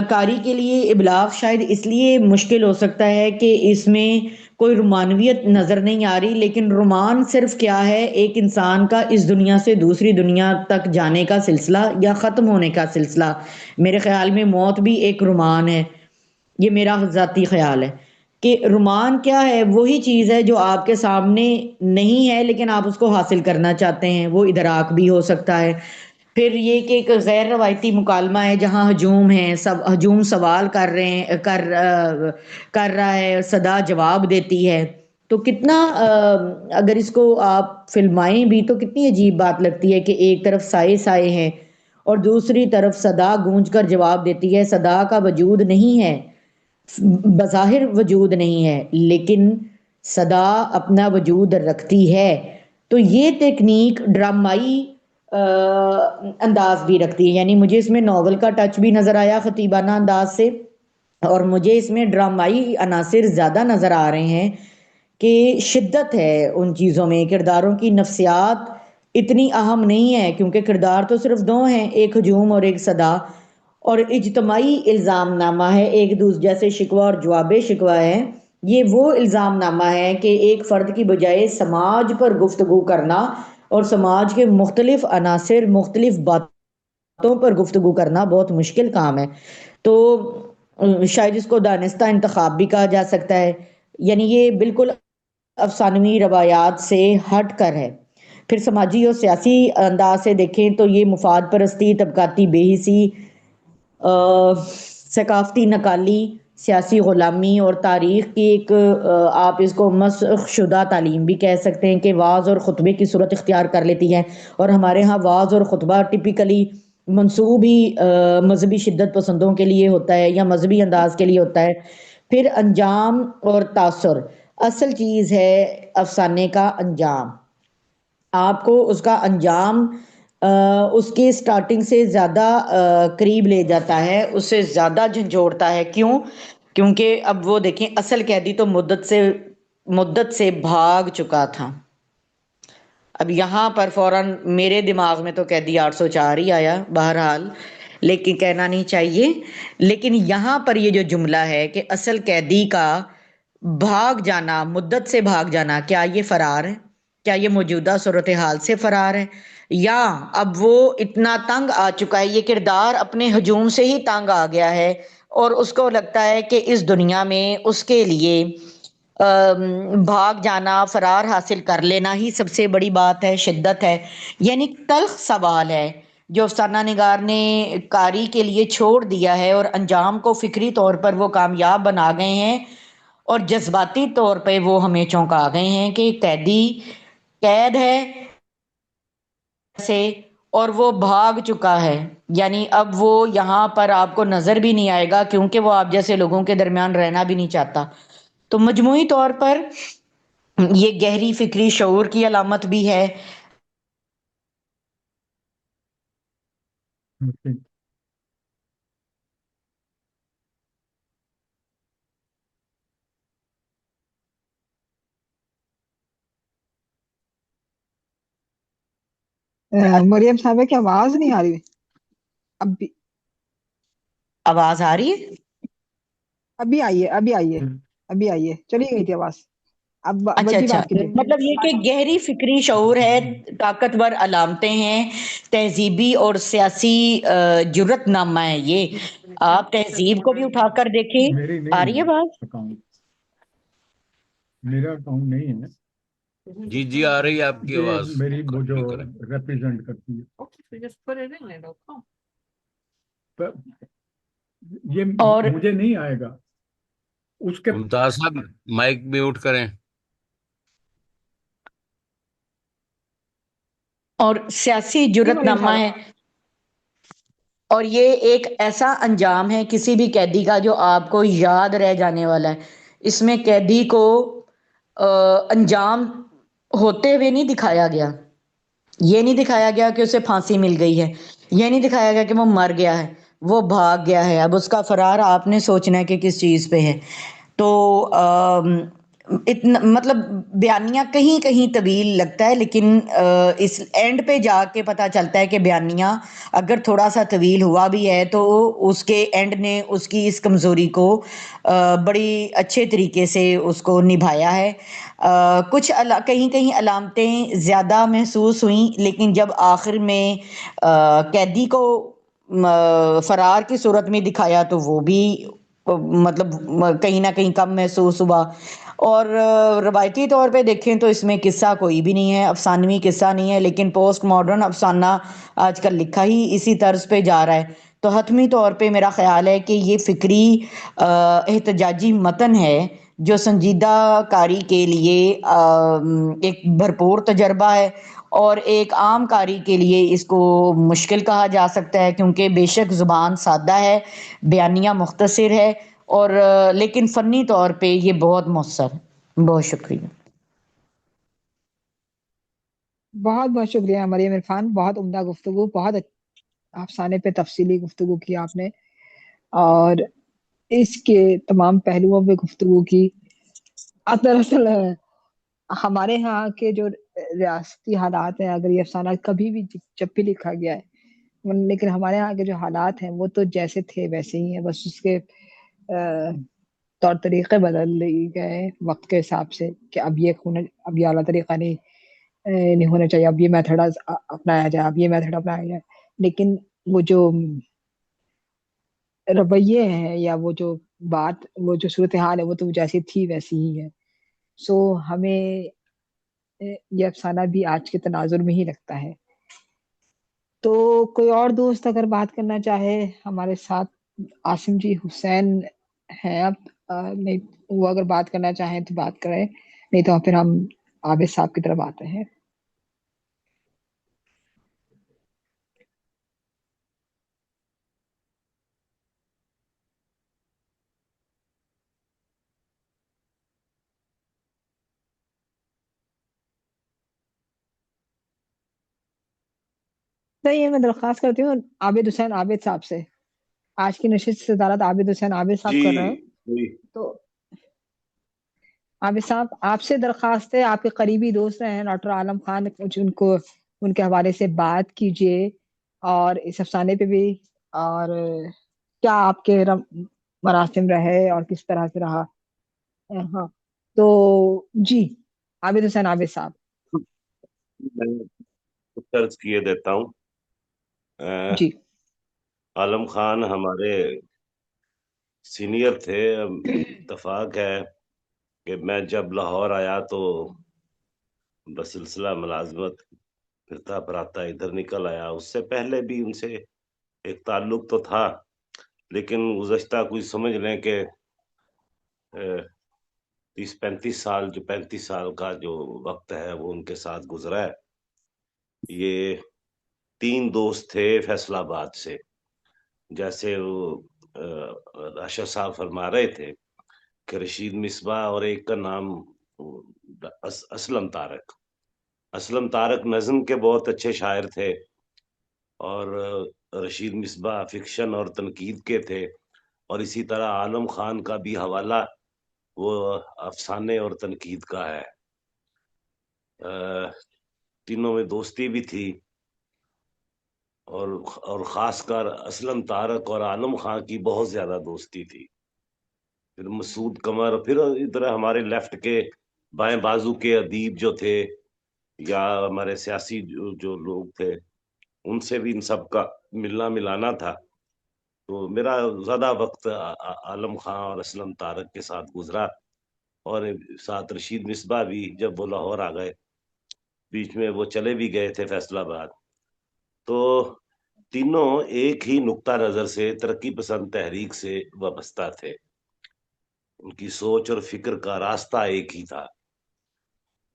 قاری کے لیے ابلاغ شاید اس لیے مشکل ہو سکتا ہے کہ اس میں کوئی رومانویت نظر نہیں آ رہی۔ لیکن رومان صرف کیا ہے؟ ایک انسان کا اس دنیا سے دوسری دنیا تک جانے کا سلسلہ یا ختم ہونے کا سلسلہ۔ میرے خیال میں موت بھی ایک رومان ہے، یہ میرا ذاتی خیال ہے کہ رومان کیا ہے؟ وہی چیز ہے جو آپ کے سامنے نہیں ہے لیکن آپ اس کو حاصل کرنا چاہتے ہیں، وہ ادراک بھی ہو سکتا ہے۔ پھر یہ کہ ایک غیر روایتی مکالمہ ہے جہاں ہجوم ہے، ہجوم سوال کر رہا ہے، صدا جواب دیتی ہے، تو کتنا اگر اس کو آپ فلمائیں بھی تو کتنی عجیب بات لگتی ہے کہ ایک طرف سائے ہیں اور دوسری طرف صدا گونج کر جواب دیتی ہے۔ صدا کا وجود نہیں ہے، بظاہر وجود نہیں ہے، لیکن صدا اپنا وجود رکھتی ہے۔ تو یہ تکنیک ڈرامائی انداز بھی رکھتی ہے، یعنی مجھے اس میں ناول کا ٹچ بھی نظر آیا خطیبانہ انداز سے، اور مجھے اس میں ڈرامائی عناصر زیادہ نظر آ رہے ہیں کہ شدت ہے ان چیزوں میں، کرداروں کی نفسیات اتنی اہم نہیں ہے کیونکہ کردار تو صرف دو ہیں، ایک ہجوم اور ایک صدا، اور اجتماعی الزام نامہ ہے، ایک دوسرے جیسے شکوہ اور جواب شکوہ ہے۔ یہ وہ الزام نامہ ہے کہ ایک فرد کی بجائے سماج پر گفتگو کرنا اور سماج کے مختلف عناصر، مختلف باتوں پر گفتگو کرنا بہت مشکل کام ہے۔ تو شاید اس کو دانستہ انتخاب بھی کہا جا سکتا ہے، یعنی یہ بالکل افسانوی روایات سے ہٹ کر ہے۔ پھر سماجی اور سیاسی انداز سے دیکھیں تو یہ مفاد پرستی، طبقاتی بے حسی، ثقافتی نکالی، سیاسی غلامی اور تاریخ کی ایک آپ اس کو مسخ شدہ تعلیم بھی کہہ سکتے ہیں کہ وعظ اور خطبے کی صورت اختیار کر لیتی ہے، اور ہمارے ہاں وعظ اور خطبہ ٹپیکلی منسوب ہی مذہبی شدت پسندوں کے لیے ہوتا ہے یا مذہبی انداز کے لیے ہوتا ہے۔ پھر انجام اور تاثر، اصل چیز ہے افسانے کا انجام. آپ کو اس کا انجام اس کی سٹارٹنگ سے زیادہ قریب لے جاتا ہے، اس سے زیادہ جھنجھوڑتا ہے. کیوں؟ کیونکہ اب وہ دیکھیں اصل قیدی تو مدت سے بھاگ چکا تھا. اب یہاں پر فوراً میرے دماغ میں تو قیدی 804 ہی آیا، بہرحال لیکن کہنا نہیں چاہیے. لیکن یہاں پر یہ جو جملہ ہے کہ اصل قیدی کا بھاگ جانا، مدت سے بھاگ جانا، کیا یہ فرار ہے؟ کیا یہ موجودہ صورتحال سے فرار ہے؟ یا اب وہ اتنا تنگ آ چکا ہے، یہ کردار اپنے ہجوم سے ہی تنگ آ گیا ہے اور اس کو لگتا ہے کہ اس دنیا میں اس کے لیے بھاگ جانا، فرار حاصل کر لینا ہی سب سے بڑی بات ہے، شدت ہے. یعنی تلخ سوال ہے جو افسانہ نگار نے قاری کے لیے چھوڑ دیا ہے، اور انجام کو فکری طور پر وہ کامیاب بنا گئے ہیں اور جذباتی طور پہ وہ ہمیں چونکا گئے ہیں کہ قیدی قید ہے سے اور وہ بھاگ چکا ہے. یعنی اب وہ یہاں پر آپ کو نظر بھی نہیں آئے گا کیونکہ وہ آپ جیسے لوگوں کے درمیان رہنا بھی نہیں چاہتا. تو مجموعی طور پر یہ گہری فکری شعور کی علامت بھی ہے. مریم صاحبہ کی آواز نہیں آ رہی اب بھی؟ آواز آ رہی ہے؟ ابھی آئیے، ابھی آئیے، ابھی آئیے، چلی گئی تھی آواز. اب اچھا جی اچھا، بات کیجیے. مطلب یہ کہ گہری فکری شعور ہے، طاقتور علامتیں ہیں، تہذیبی اور سیاسی جرت نامہ ہے. یہ آپ تہذیب کو بھی اٹھا کر دیکھیں. میری آ نہیں رہی ہے ہے بات؟ اکاؤنٹ، میرا اکاؤنٹ نہیں ہے. جی جی آ رہی ہے آپ کی یہ آواز، میری وہ جو کنٹینیو کریں. ریپرزینٹ کرتی ہے. یہ اور مجھے نہیں آئے گا اس کے. ممتاز صاحب مائک میوٹ کریں. اور سیاسی جی جرت مریم نامہ صاحبہ. ہے، اور یہ ایک ایسا انجام ہے کسی بھی قیدی کا جو آپ کو یاد رہ جانے والا ہے. اس میں قیدی کو انجام ہوتے ہوئے نہیں دکھایا گیا. یہ نہیں دکھایا گیا کہ اسے پھانسی مل گئی ہے، یہ نہیں دکھایا گیا کہ وہ مر گیا ہے، وہ بھاگ گیا ہے. اب اس کا فرار آپ نے سوچنا ہے کہ کس چیز پہ ہے. تو اتنا مطلب بیانیہ کہیں کہیں طویل لگتا ہے، لیکن اس اینڈ پہ جا کے پتہ چلتا ہے کہ بیانیہ اگر تھوڑا سا طویل ہوا بھی ہے تو اس کے اینڈ نے اس کی اس کمزوری کو بڑی اچھے طریقے سے اس کو نبھایا ہے. کچھ کہیں کہیں علامتیں زیادہ محسوس ہوئیں، لیکن جب آخر میں قیدی کو فرار کی صورت میں دکھایا تو وہ بھی مطلب کہیں نہ کہیں کم محسوس ہوا. اور روایتی طور پہ دیکھیں تو اس میں قصہ کوئی بھی نہیں ہے، افسانوی قصہ نہیں ہے، لیکن پوسٹ ماڈرن افسانہ آج کل لکھا ہی اسی طرز پہ جا رہا ہے. تو حتمی طور پہ میرا خیال ہے کہ یہ فکری احتجاجی متن ہے جو سنجیدہ کاری کے لیے ایک بھرپور تجربہ ہے، اور ایک عام کاری کے لیے اس کو مشکل کہا جا سکتا ہے کیونکہ بے شک زبان سادہ ہے، بیانیہ مختصر ہے، اور لیکن فنی طور پہ یہ بہت مؤثر ہے. بہت شکریہ. بہت بہت شکریہ مریم عرفان، بہت عمدہ گفتگو، بہت افسانے پہ تفصیلی گفتگو کی آپ نے، اور اس کے تمام پہلوؤں پہ گفتگو کی. دراصل ہمارے ہاں کے جو ریاستی حالات ہیں، اگر یہ افسانہ کبھی بھی جب بھی لکھا گیا ہے، لیکن ہمارے ہاں کے جو حالات ہیں وہ تو جیسے تھے ویسے ہی ہیں، بس اس کے طور طریقے بدل لیے گئے وقت کے حساب سے کہ اب یہ اعلیٰ طریقہ نہیں ہونا چاہیے، اب یہ میتھڈ اپنایا جائے، اب یہ میتھڈ اپنایا جائے. لیکن وہ جو رویے ہیں یا وہ جو صورتحال ہے وہ تو جیسی تھی ویسی ہی ہے. سو ہمیں یہ افسانہ بھی آج کے تناظر میں ہی لگتا ہے. تو کوئی اور دوست اگر بات کرنا چاہے ہمارے ساتھ، عاصم جی، حسین ہیں اب، نہیں وہ اگر بات کرنا چاہیں تو بات کریں، نہیں تو پھر ہم عابد صاحب کی طرف آتے ہیں. صحیح ہے، میں درخواست کرتی ہوں عابد حسین عابد صاحب سے، آج کی نشست سے صدارت عابد حسین عابد صاحب جی کر رہے ہیں، جی تو عابد صاحب آپ سے درخواست ہے، آپ کے قریبی دوست ہیں ڈاکٹر عالم خان، کچھ ان کے حوالے سے بات کیجئے، اور اس افسانے پہ بھی، اور کیا آپ کے مراسم رہے اور کس طرح سے رہا. ہاں تو جی عابد حسین عابد صاحب. میں عرض کیے دیتا ہوں. جی عالم خان ہمارے سینئر تھے. اتفاق ہے کہ میں جب لاہور آیا تو بسلسلہ ملازمت پھرتا پھراتا ادھر نکل آیا. اس سے پہلے بھی ان سے ایک تعلق تو تھا، لیکن گزشتہ کچھ سمجھ لیں کہ 30-35 سال، جو 35 سال کا جو وقت ہے وہ ان کے ساتھ گزرا ہے. یہ 3 دوست تھے فیصل آباد سے، جیسے وہ راشد صاحب فرما رہے تھے کہ رشید مصباح اور ایک کا نام اسلم طارق. اسلم طارق نظم کے بہت اچھے شاعر تھے، اور رشید مصباح فکشن اور تنقید کے تھے. اور اسی طرح عالم خان کا بھی حوالہ وہ افسانے اور تنقید کا ہے. تینوں میں دوستی بھی تھی، اور خاص کر اسلم طارق اور عالم خان کی بہت زیادہ دوستی تھی. پھر مسعود قمر، پھر ادھر ہمارے لیفٹ کے بائیں بازو کے ادیب جو تھے، یا ہمارے سیاسی جو لوگ تھے، ان سے بھی ان سب کا ملنا ملانا تھا. تو میرا زیادہ وقت عالم خان اور اسلم طارق کے ساتھ گزرا، اور ساتھ رشید مصباح بھی جب وہ لاہور آ گئے، بیچ میں وہ چلے بھی گئے تھے فیصل آباد. تو تینوں ایک ہی نقطہ نظر سے ترقی پسند تحریک سے وابستہ تھے. ان کی سوچ اور فکر کا راستہ ایک ہی تھا.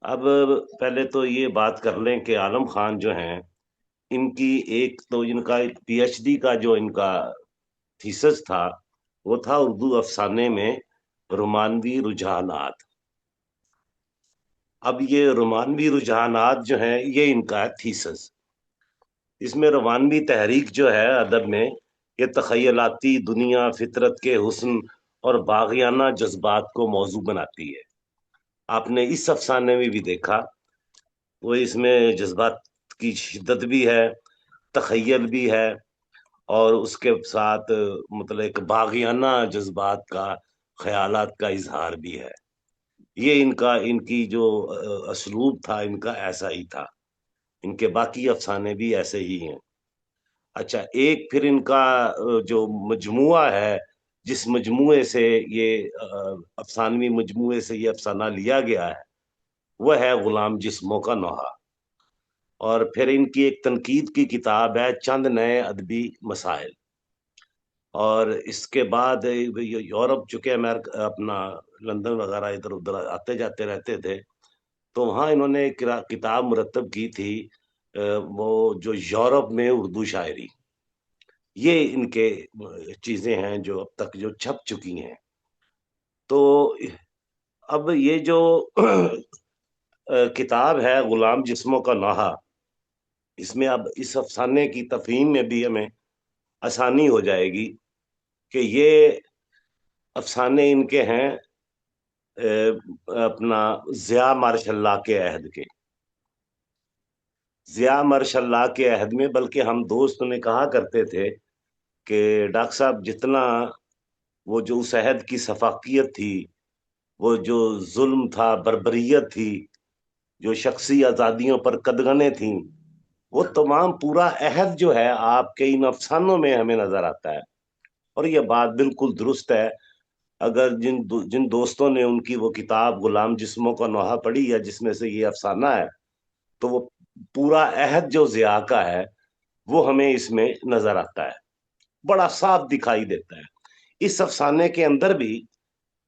اب پہلے تو یہ بات کر لیں کہ عالم خان جو ہیں، ان کی ایک تو ان کا پی ایچ ڈی کا جو ان کا تھیسس تھا، وہ تھا اردو افسانے میں رومانوی رجحانات. اب یہ رومانوی رجحانات جو ہیں، یہ ان کا تھیسس. اس میں رومانوی تحریک جو ہے ادب میں، یہ تخیلاتی دنیا، فطرت کے حسن اور باغیانہ جذبات کو موضوع بناتی ہے. آپ نے اس افسانے میں بھی دیکھا، وہ اس میں جذبات کی شدت بھی ہے، تخیل بھی ہے، اور اس کے ساتھ مطلب ایک باغیانہ جذبات کا، خیالات کا اظہار بھی ہے. یہ ان کی جو اسلوب تھا، ان کا ایسا ہی تھا. ان کے باقی افسانے بھی ایسے ہی ہیں. اچھا، ایک پھر ان کا جو مجموعہ ہے، جس مجموعے سے یہ افسانوی مجموعے سے یہ افسانہ لیا گیا ہے، وہ ہے غلام جسموں کا نوحہ. اور پھر ان کی ایک تنقید کی کتاب ہے چند نئے ادبی مسائل. اور اس کے بعد یورپ، چکے اپنا لندن وغیرہ ادھر ادھر آتے جاتے رہتے تھے، تو وہاں انہوں نے ایک کتاب مرتب کی تھی، وہ جو یورپ میں اردو شاعری. یہ ان کے چیزیں ہیں جو اب تک جو چھپ چکی ہیں. تو اب یہ جو کتاب ہے غلام جسموں کا نوحہ، اس میں اب اس افسانے کی تفہیم میں بھی ہمیں آسانی ہو جائے گی کہ یہ افسانے ان کے ہیں اپنا ضیاء مارشل اللہ کے عہد کے. ضیاء مارشل اللہ کے عہد میں، بلکہ ہم دوست نے کہا کرتے تھے کہ ڈاکٹر صاحب جتنا وہ جو اس عہد کی سفاکیت تھی، وہ جو ظلم تھا، بربریت تھی، جو شخصی آزادیوں پر قدغنیں تھیں، وہ تمام پورا عہد جو ہے آپ کے ان افسانوں میں ہمیں نظر آتا ہے. اور یہ بات بالکل درست ہے. اگر جن دوستوں نے ان کی وہ کتاب غلام جسموں کا نوحہ پڑھی ہے، جس میں سے یہ افسانہ ہے، تو وہ پورا عہد جو ضیاء کا ہے وہ ہمیں اس میں نظر آتا ہے، بڑا صاف دکھائی دیتا ہے. اس افسانے کے اندر بھی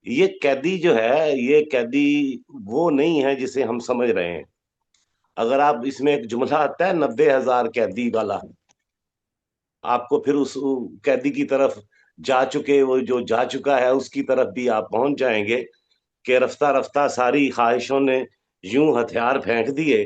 یہ قیدی جو ہے، یہ قیدی وہ نہیں ہے جسے ہم سمجھ رہے ہیں. اگر آپ اس میں ایک جملہ آتا ہے 90,000 قیدی والا، آپ کو پھر اس قیدی کی طرف وہ جو جا چکا ہے اس کی طرف بھی آپ پہنچ جائیں گے کہ رفتہ رفتہ ساری خواہشوں نے یوں ہتھیار پھینک دیے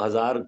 1000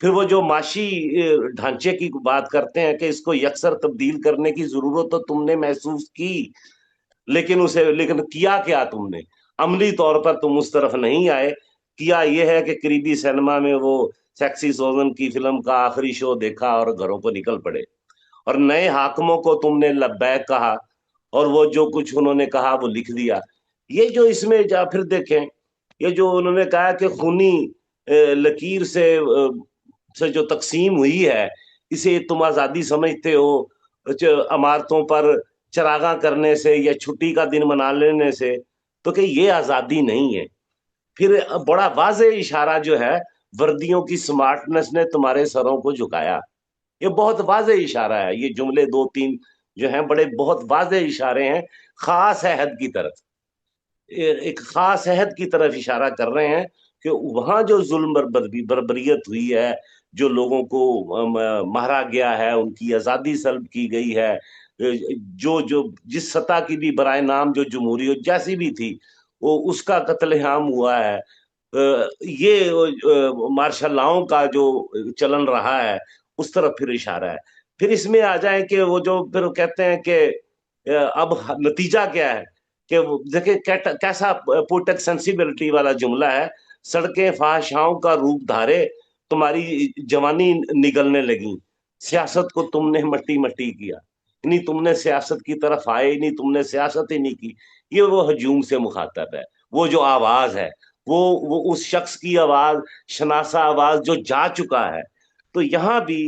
پھر وہ جو معاشی ڈھانچے کی بات کرتے ہیں کہ اس کو یکسر تبدیل کرنے کی ضرورت تو تم نے محسوس کی، لیکن کیا کیا تم نے؟ عملی طور پر تم اس طرف نہیں آئے۔ کیا یہ ہے کہ قریبی سینما میں وہ سیکسی سوزن کی فلم کا آخری شو دیکھا اور گھروں کو نکل پڑے، اور نئے حاکموں کو تم نے لبیک کہا اور وہ جو کچھ انہوں نے کہا وہ لکھ دیا۔ یہ جو اس میں جا پھر دیکھیں، یہ جو انہوں نے کہا کہ خونی لکیر سے جو تقسیم ہوئی ہے، اسے تم آزادی سمجھتے ہو، عمارتوں پر چراغاں کرنے سے یا چھٹی کا دن منا لینے سے، تو کہ یہ آزادی نہیں ہے۔ پھر بڑا واضح اشارہ جو ہے، وردیوں کی سمارٹنس نے تمہارے سروں کو جھکایا۔ یہ بہت واضح اشارہ ہے، یہ جملے دو تین جو ہیں بڑے بہت واضح اشارے ہیں خاص عہد کی طرف، ایک خاص عہد کی طرف اشارہ کر رہے ہیں کہ وہاں جو ظلم بربریت ہوئی ہے، جو لوگوں کو مارا گیا ہے، ان کی آزادی سلب کی گئی ہے، جو جس سطح کی بھی برائے نام جو جمہوریت جیسی بھی تھی وہ اس کا قتل عام ہوا ہے، یہ مارشل لاؤں کا جو چلن رہا ہے اس طرف پھر اشارہ ہے۔ پھر اس میں آ جائیں کہ وہ جو پھر کہتے ہیں کہ اب نتیجہ کیا ہے، کہ دیکھیں کیسا پوٹک سینسیبلٹی والا جملہ ہے، سڑکیں فحاشاؤں کا روپ دھارے، تمہاری جوانی نگلنے لگی، سیاست کو تم نے مٹی مٹی کیا، نہیں تم نے سیاست کی طرف آئے نہیں، تم نے سیاست ہی نہیں کی۔ یہ وہ ہجوم سے مخاطب ہے، وہ جو آواز ہے وہ اس شخص کی آواز، شناسا آواز جو جا چکا ہے۔ تو یہاں بھی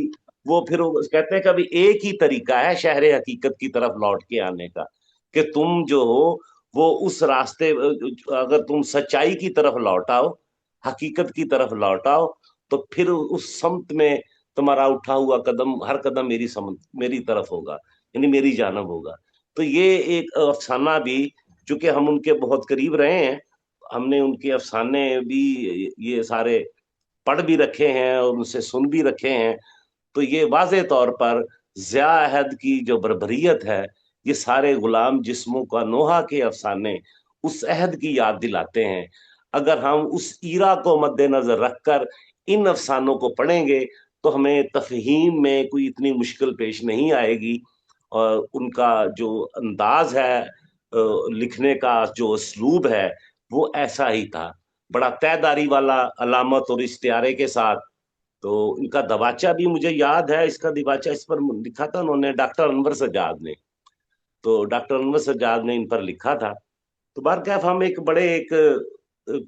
وہ پھر کہتے ہیں کہ ابھی ایک ہی طریقہ ہے شہر حقیقت کی طرف لوٹ کے آنے کا، کہ تم جو ہو وہ اس راستے، اگر تم سچائی کی طرف لوٹاؤ، حقیقت کی طرف لوٹاؤ، تو پھر اس سمت میں تمہارا اٹھا ہوا قدم، ہر قدم میری سمت، میری طرف ہوگا، یعنی میری جانب ہوگا۔ تو یہ ایک افسانہ بھی، چونکہ ہم ان کے بہت قریب رہے ہیں، ہم نے ان کے افسانے بھی یہ سارے پڑھ بھی رکھے ہیں اور ان سے سن بھی رکھے ہیں، تو یہ واضح طور پر ضیاء عہد کی جو بربریت ہے، یہ سارے غلام جسموں کا نوحہ کے افسانے اس عہد کی یاد دلاتے ہیں۔ اگر ہم اس ایرا کو مد نظر رکھ کر ان افسانوں کو پڑھیں گے تو ہمیں تفہیم میں کوئی اتنی مشکل پیش نہیں آئے گی، اور ان کا جو انداز ہے لکھنے کا، جو اسلوب ہے، وہ ایسا ہی تھا، بڑا تیداری والا علامت اور استعارے کے ساتھ۔ تو ان کا دباچہ بھی مجھے یاد ہے، اس کا دباچہ اس پر لکھا تھا انہوں نے ڈاکٹر انور سجاد نے، تو ڈاکٹر انور سجاد نے ان پر لکھا تھا۔ تو بہرکیف ہم ایک بڑے ایک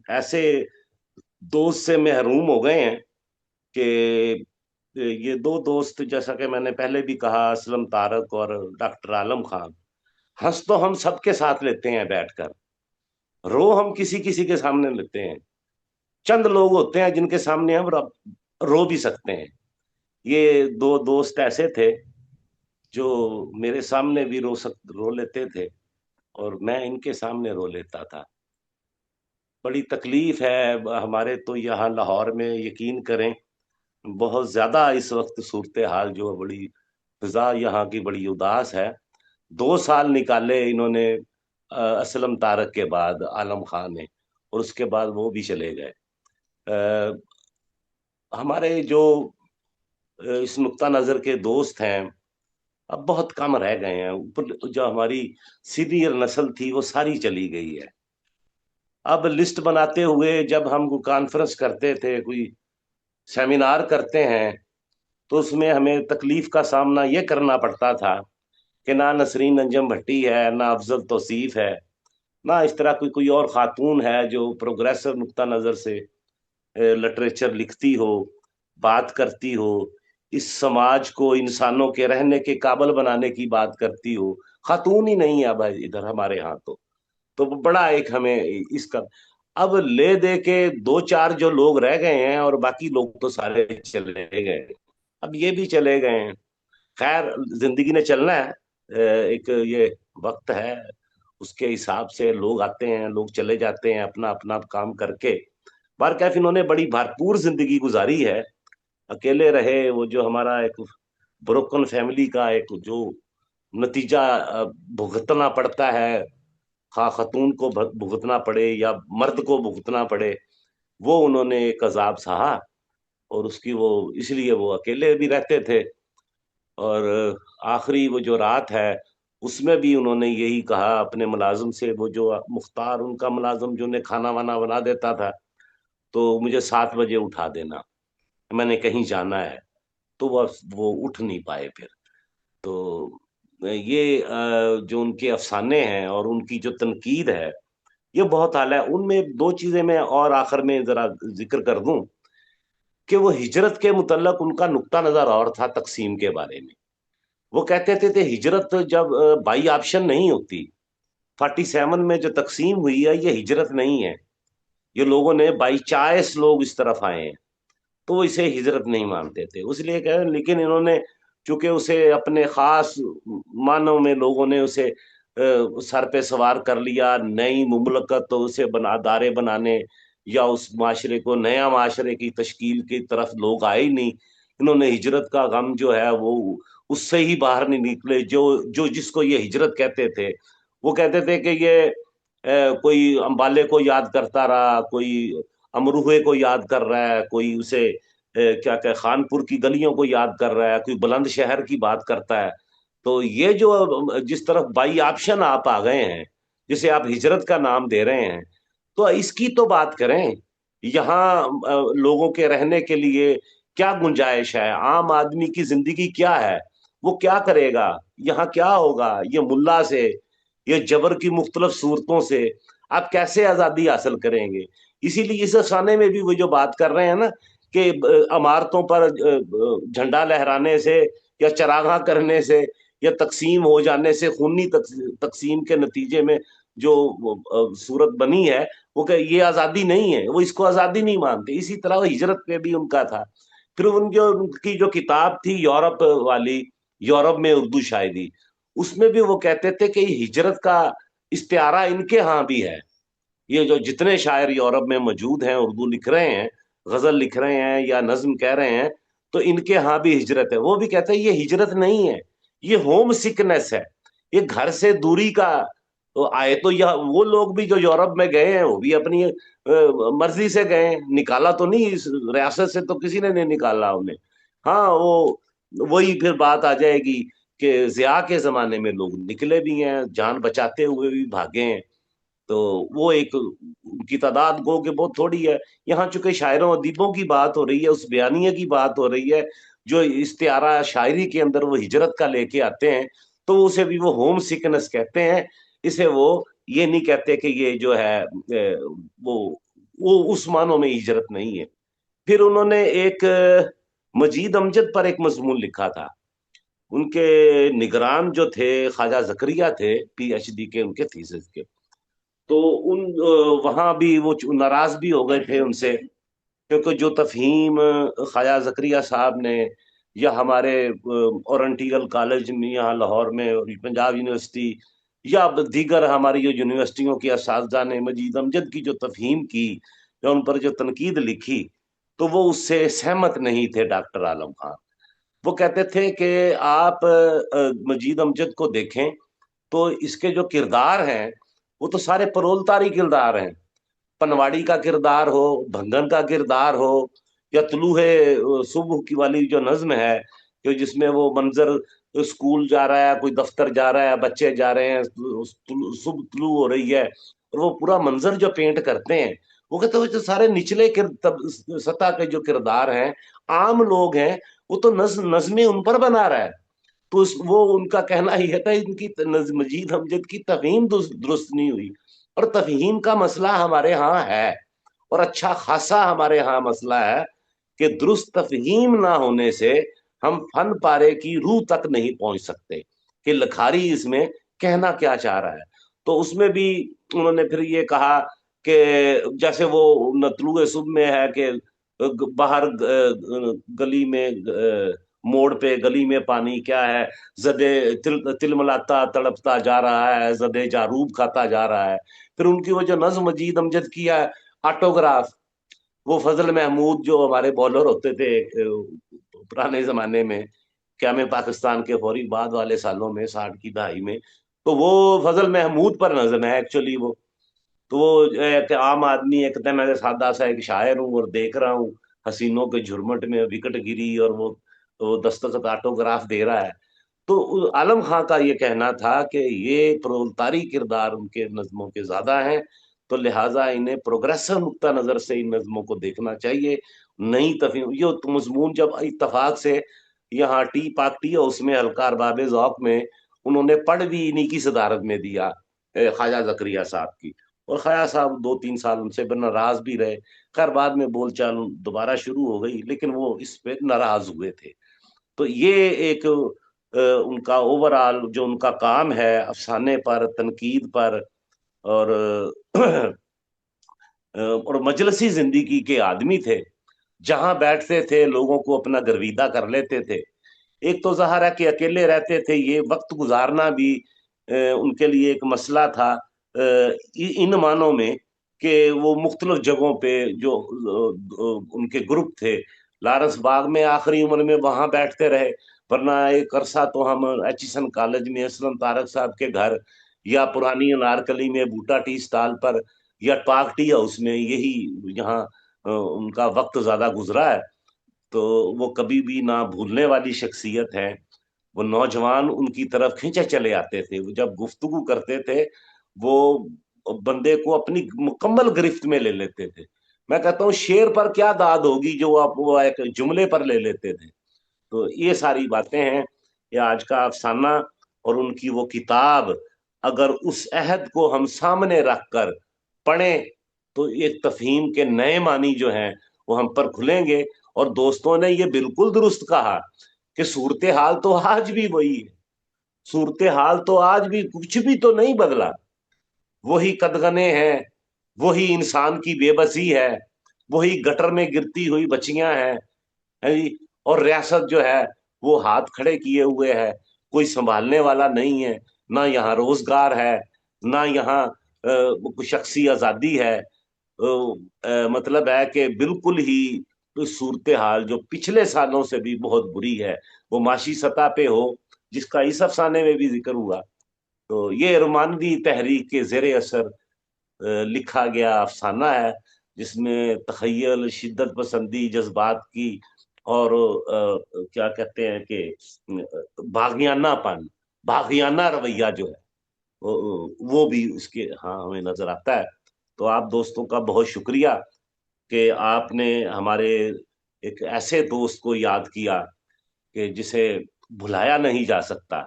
ایسے دوست سے محروم ہو گئے ہیں کہ یہ دو دوست، جیسا کہ میں نے پہلے بھی کہا، اسلم طارق اور ڈاکٹر عالم خان، ہنس تو ہم سب کے ساتھ لیتے ہیں بیٹھ کر، رو ہم کسی کسی کے سامنے لیتے ہیں، چند لوگ ہوتے ہیں جن کے سامنے ہم رو بھی سکتے ہیں۔ یہ دو دوست ایسے تھے جو میرے سامنے بھی رو لیتے تھے اور میں ان کے سامنے رو لیتا تھا۔ بڑی تکلیف ہے ہمارے تو یہاں لاہور میں، یقین کریں بہت زیادہ اس وقت صورتحال جو بڑی فضا یہاں کی بڑی اداس ہے۔ 2 سال نکالے انہوں نے اسلم طارق کے بعد عالم خان نے، اور اس کے بعد وہ بھی چلے گئے۔ ہمارے جو اس نقطہ نظر کے دوست ہیں اب بہت کم رہ گئے ہیں، جو ہماری سینئر نسل تھی وہ ساری چلی گئی ہے۔ اب لسٹ بناتے ہوئے جب ہم کوئی کانفرنس کرتے تھے، کوئی سیمینار کرتے ہیں، تو اس میں ہمیں تکلیف کا سامنا یہ کرنا پڑتا تھا کہ نہ نسرین انجم بھٹی ہے، نہ افضل توصیف ہے، نہ اس طرح کوئی اور خاتون ہے جو پروگریسو نقطہ نظر سے لٹریچر لکھتی ہو، بات کرتی ہو، اس سماج کو انسانوں کے رہنے کے قابل بنانے کی بات کرتی ہو۔ خاتون ہی نہیں ہے اب ادھر ہمارے ہاں، تو بڑا ایک ہمیں اس کا، اب لے دے کے 2-4 جو لوگ رہ گئے ہیں اور باقی لوگ تو سارے چلے گئے، اب یہ بھی چلے گئے ہیں۔ خیر، زندگی نے چلنا ہے، ایک یہ وقت ہے، اس کے حساب سے لوگ آتے ہیں، لوگ چلے جاتے ہیں اپنا اپنا کام کر کے۔ بہرکیف انہوں نے بڑی بھرپور زندگی گزاری ہے، اکیلے رہے، وہ جو ہمارا ایک بروکن فیملی کا ایک جو نتیجہ بھگتنا پڑتا ہے، خواہ خاتون کو بھگتنا پڑے یا مرد کو بھگتنا پڑے، وہ انہوں نے ایک عذاب سہا۔ اور اس کی وہ اس لیے وہ اکیلے بھی رہتے تھے. اور آخری وہ جو رات ہے اس میں بھی انہوں نے یہی کہا اپنے ملازم سے، وہ جو مختار ان کا ملازم جو انہیں کھانا وانا بنا دیتا تھا، تو مجھے 7 بجے اٹھا دینا، میں نے کہیں جانا ہے. تو وہ اٹھ نہیں پائے پھر. تو یہ جو ان کے افسانے ہیں اور ان کی جو تنقید ہے یہ بہت اعلیٰ ہے. ان میں 2 چیزیں میں اور آخر میں ذرا ذکر کر دوں کہ وہ ہجرت کے متعلق ان کا نقطہ نظر اور تھا تقسیم کے بارے میں. وہ کہتے تھے ہجرت جب بائی آپشن نہیں ہوتی، 47 میں جو تقسیم ہوئی ہے یہ ہجرت نہیں ہے، یہ لوگوں نے بائی چائس لوگ اس طرف آئے ہیں، تو وہ اسے ہجرت نہیں مانتے تھے. اس لیے کہ لیکن انہوں نے چونکہ اسے اپنے خاص معنوں میں لوگوں نے اسے سر پہ سوار کر لیا، نئی مملکت تو اسے دارے بنانے یا اس معاشرے کو نیا معاشرے کی تشکیل کی طرف لوگ آئے ہی نہیں. انہوں نے ہجرت کا غم جو ہے وہ اس سے ہی باہر نہیں نکلے. جو جس کو یہ ہجرت کہتے تھے وہ کہتے تھے کہ یہ کوئی امبالے کو یاد کرتا رہا، کوئی امروہے کو یاد کر رہا ہے، کوئی اسے کیا کہ خانپور کی گلیوں کو یاد کر رہا ہے، کوئی بلند شہر کی بات کرتا ہے. تو یہ جو جس طرف بائی آپشن آپ آ گئے ہیں، جسے آپ ہجرت کا نام دے رہے ہیں، تو اس کی تو بات کریں. یہاں لوگوں کے رہنے کے لیے کیا گنجائش ہے؟ عام آدمی کی زندگی کیا ہے؟ وہ کیا کرے گا؟ یہاں کیا ہوگا؟ یہ ملا سے، یہ جبر کی مختلف صورتوں سے آپ کیسے آزادی حاصل کریں گے؟ اسی لیے اس افسانے میں بھی وہ جو بات کر رہے ہیں نا کہ عمارتوں پر جھنڈا لہرانے سے یا چراغاں کرنے سے یا تقسیم ہو جانے سے، خونی تقسیم کے نتیجے میں جو صورت بنی ہے، وہ کہ یہ آزادی نہیں ہے، وہ اس کو آزادی نہیں مانتے. اسی طرح ہجرت پہ بھی ان کا تھا. پھر ان کی جو کتاب تھی یورپ والی، یورپ میں اردو شاعری، اس میں بھی وہ کہتے تھے کہ ہجرت کا استعارہ ان کے ہاں بھی ہے. یہ جو جتنے شاعر یورپ میں موجود ہیں، اردو لکھ رہے ہیں، غزل لکھ رہے ہیں یا نظم کہہ رہے ہیں، تو ان کے ہاں بھی ہجرت ہے. وہ بھی کہتے ہیں یہ ہجرت نہیں ہے، یہ ہوم سکنس ہے، یہ گھر سے دوری کا. تو آئے تو وہ لوگ بھی جو یورپ میں گئے ہیں وہ بھی اپنی مرضی سے گئے ہیں، نکالا تو نہیں، اس ریاست سے تو کسی نے نہیں نکالا انہیں. ہاں وہی پھر بات آ جائے گی کہ ضیاء کے زمانے میں لوگ نکلے بھی ہیں، جان بچاتے ہوئے بھی بھاگے ہیں. تو وہ ایک ان کی تعداد گو کہ بہت تھوڑی ہے. یہاں چونکہ شاعروں ادیبوں کی بات ہو رہی ہے، اس بیانیے کی بات ہو رہی ہے جو استعارہ شاعری کے اندر وہ ہجرت کا لے کے آتے ہیں، تو اسے بھی وہ ہوم سکنس کہتے ہیں. اسے وہ یہ نہیں کہتے کہ یہ جو ہے وہ اس معنوں میں ہجرت نہیں ہے. پھر انہوں نے ایک مجید امجد پر ایک مضمون لکھا تھا. ان کے نگران جو تھے خواجہ زکریا تھے، پی ایچ ڈی کے ان کے تھیسس کے. تو وہاں بھی وہ ناراض بھی ہو گئے تھے ان سے، کیونکہ جو تفہیم خواجہ زکریا صاحب نے یا ہمارے اورنٹیگل کالج میں یہاں لاہور میں، پنجاب یونیورسٹی یا دیگر ہماری جو یونیورسٹیوں کے اساتذہ نے مجید امجد کی جو تفہیم کی یا ان پر جو تنقید لکھی، تو وہ اس سے سہمت نہیں تھے ڈاکٹر عالم خان. وہ کہتے تھے کہ آپ مجید امجد کو دیکھیں تو اس کے جو کردار ہیں وہ تو سارے پرولتاری کردار ہیں. پنواڑی کا کردار ہو، بھنگن کا کردار ہو، یا طلوع صبح کی والی جو نظم ہے کہ جس میں وہ منظر اسکول جا رہا ہے، کوئی دفتر جا رہا ہے، بچے جا رہے ہیں، صبح طلوع ہو رہی ہے، اور وہ پورا منظر جو پینٹ کرتے ہیں، وہ کہتے ہیں جو سارے نچلے سطح کے جو کردار ہیں، عام لوگ ہیں، وہ تو نظمیں ان پر بنا رہا ہے. تو وہ ان کا کہنا یہ تھا ان کی مجید امجد کی تفہیم درست نہیں ہوئی. اور تفہیم کا مسئلہ ہمارے ہاں ہے، اور اچھا خاصا ہمارے ہاں مسئلہ ہے کہ درست تفہیم نہ ہونے سے ہم فن پارے کی روح تک نہیں پہنچ سکتے کہ لکھاری اس میں کہنا کیا چاہ رہا ہے. تو اس میں بھی انہوں نے پھر یہ کہا کہ جیسے وہ طلوع صبح میں ہے کہ باہر گلی میں موڑ پہ گلی میں پانی کیا ہے، زدے تل ملاتا تڑپتا جا رہا ہے، زدے جاروب کھاتا جا رہا ہے. پھر ان کی وہ جو نظم مجید امجد کی ہے آٹوگراف، وہ فضل محمود جو ہمارے بولر ہوتے تھے پرانے زمانے میں قیام پاکستان کے فوری بعد والے سالوں میں، 60 کی دہائی میں، تو وہ فضل محمود پر نظم ہے ایکچولی. وہ تو وہ عام آدمی ایک میں سادہ سا ایک شاعر ہوں اور دیکھ رہا ہوں حسینوں کے جھرمٹ میں وکٹ گری اور وہ دستخط آٹوگراف دے رہا ہے. تو عالم خان کا یہ کہنا تھا کہ یہ پرولتاری کردار ان کے نظموں کے زیادہ ہیں، تو لہٰذا انہیں پروگریسو نقطہ نظر سے ان نظموں کو دیکھنا چاہیے. نئی تفہیم یہ مضمون جب اتفاق سے یہاں ٹی پاک ٹی ہاؤس میں ہلکا ارباب ذوق میں انہوں نے پڑھ بھی انہی کی صدارت میں دیا خواجہ زکریا صاحب کی، اور خواجہ صاحب 2-3 سال ان سے ناراض بھی رہے. خیر بعد میں بول چال دوبارہ شروع ہو گئی، لیکن وہ اس پہ ناراض ہوئے تھے. تو یہ ایک ان کا اوور آل جو ان کا کام ہے افسانے پر، تنقید پر، اور اور مجلسی زندگی کے آدمی تھے. جہاں بیٹھتے تھے لوگوں کو اپنا گرویدہ کر لیتے تھے. ایک تو ظاہر ہے کہ اکیلے رہتے تھے، یہ وقت گزارنا بھی ان کے لیے ایک مسئلہ تھا، ان معنوں میں کہ وہ مختلف جگہوں پہ جو ان کے گروپ تھے، لارنس باغ میں آخری عمر میں وہاں بیٹھتے رہے، ورنہ ایک عرصہ تو ہم ایچسن کالج میں اسلم طارق صاحب کے گھر، یا پرانی انارکلی میں بوٹا ٹی سٹال پر، یا پاک ٹی ہاؤس میں، یہی یہاں ان کا وقت زیادہ گزرا ہے. تو وہ کبھی بھی نہ بھولنے والی شخصیت ہے. وہ نوجوان ان کی طرف کھینچے چلے آتے تھے، وہ جب گفتگو کرتے تھے وہ بندے کو اپنی مکمل گرفت میں لے لیتے تھے. میں کہتا ہوں شعر پر کیا داد ہوگی جو وہ ایک جملے پر لے لیتے تھے. تو یہ ساری باتیں ہیں. یہ آج کا افسانہ اور ان کی وہ کتاب اگر اس عہد کو ہم سامنے رکھ کر پڑھیں تو ایک تفہیم کے نئے معنی جو ہیں وہ ہم پر کھلیں گے. اور دوستوں نے یہ بالکل درست کہا کہ صورتحال تو آج بھی وہی ہے، صورتحال تو آج بھی کچھ بھی تو نہیں بدلا. وہی قدغنے ہیں، وہی انسان کی بے بسی ہے، وہی گٹر میں گرتی ہوئی بچیاں ہیں، اور ریاست جو ہے وہ ہاتھ کھڑے کیے ہوئے ہے، کوئی سنبھالنے والا نہیں ہے. نہ یہاں روزگار ہے، نہ یہاں شخصی آزادی ہے. مطلب ہے کہ بالکل ہی صورتحال جو پچھلے سالوں سے بھی بہت بری ہے، وہ معاشی سطح پہ ہو جس کا اس افسانے میں بھی ذکر ہوا. تو یہ رومانوی تحریک کے زیر اثر لکھا گیا افسانہ ہے، جس میں تخیل، شدت پسندی، جذبات کی، اور کیا کہتے ہیں کہ باغیانہ رویہ جو ہے وہ بھی اس کے ہاں ہمیں نظر آتا ہے. تو آپ دوستوں کا بہت شکریہ کہ آپ نے ہمارے ایک ایسے دوست کو یاد کیا کہ جسے بھلایا نہیں جا سکتا.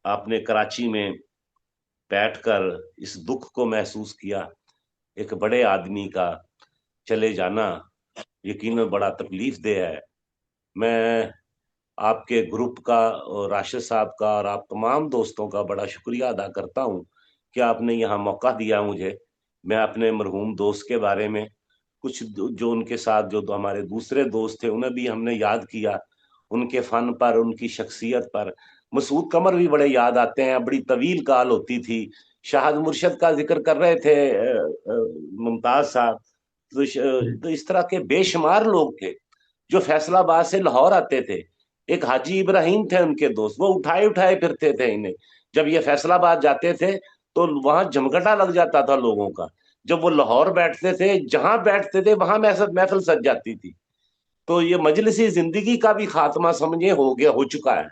آپ نے کراچی میں بیٹھ کر اس دکھ کو محسوس کیا، ایک بڑے آدمی کا چلے جانا یقیناً بڑا تکلیف دہ ہے. میں آپ کے گروپ کا اور راشد صاحب کا اور آپ تمام دوستوں کا بڑا شکریہ ادا کرتا ہوں کہ آپ نے یہاں موقع دیا مجھے. میں اپنے مرحوم دوست کے بارے میں کچھ جو ان کے ساتھ جو ہمارے دوسرے دوست تھے انہیں بھی ہم نے یاد کیا، ان کے فن پر، ان کی شخصیت پر. مسعود قمر بھی بڑے یاد آتے ہیں، بڑی طویل کال ہوتی تھی. شاہد مرشد کا ذکر کر رہے تھے ممتاز صاحب. تو اس طرح کے بے شمار لوگ تھے جو فیصل آباد سے لاہور آتے تھے. ایک حاجی ابراہیم تھے ان کے دوست، وہ اٹھائے پھرتے تھے انہیں. جب یہ فیصل آباد جاتے تھے تو وہاں جمگٹا لگ جاتا تھا لوگوں کا. جب وہ لاہور بیٹھتے تھے، جہاں بیٹھتے تھے وہاں محفل سج جاتی تھی. تو یہ مجلسی زندگی کا بھی خاتمہ سمجھے ہو چکا ہے.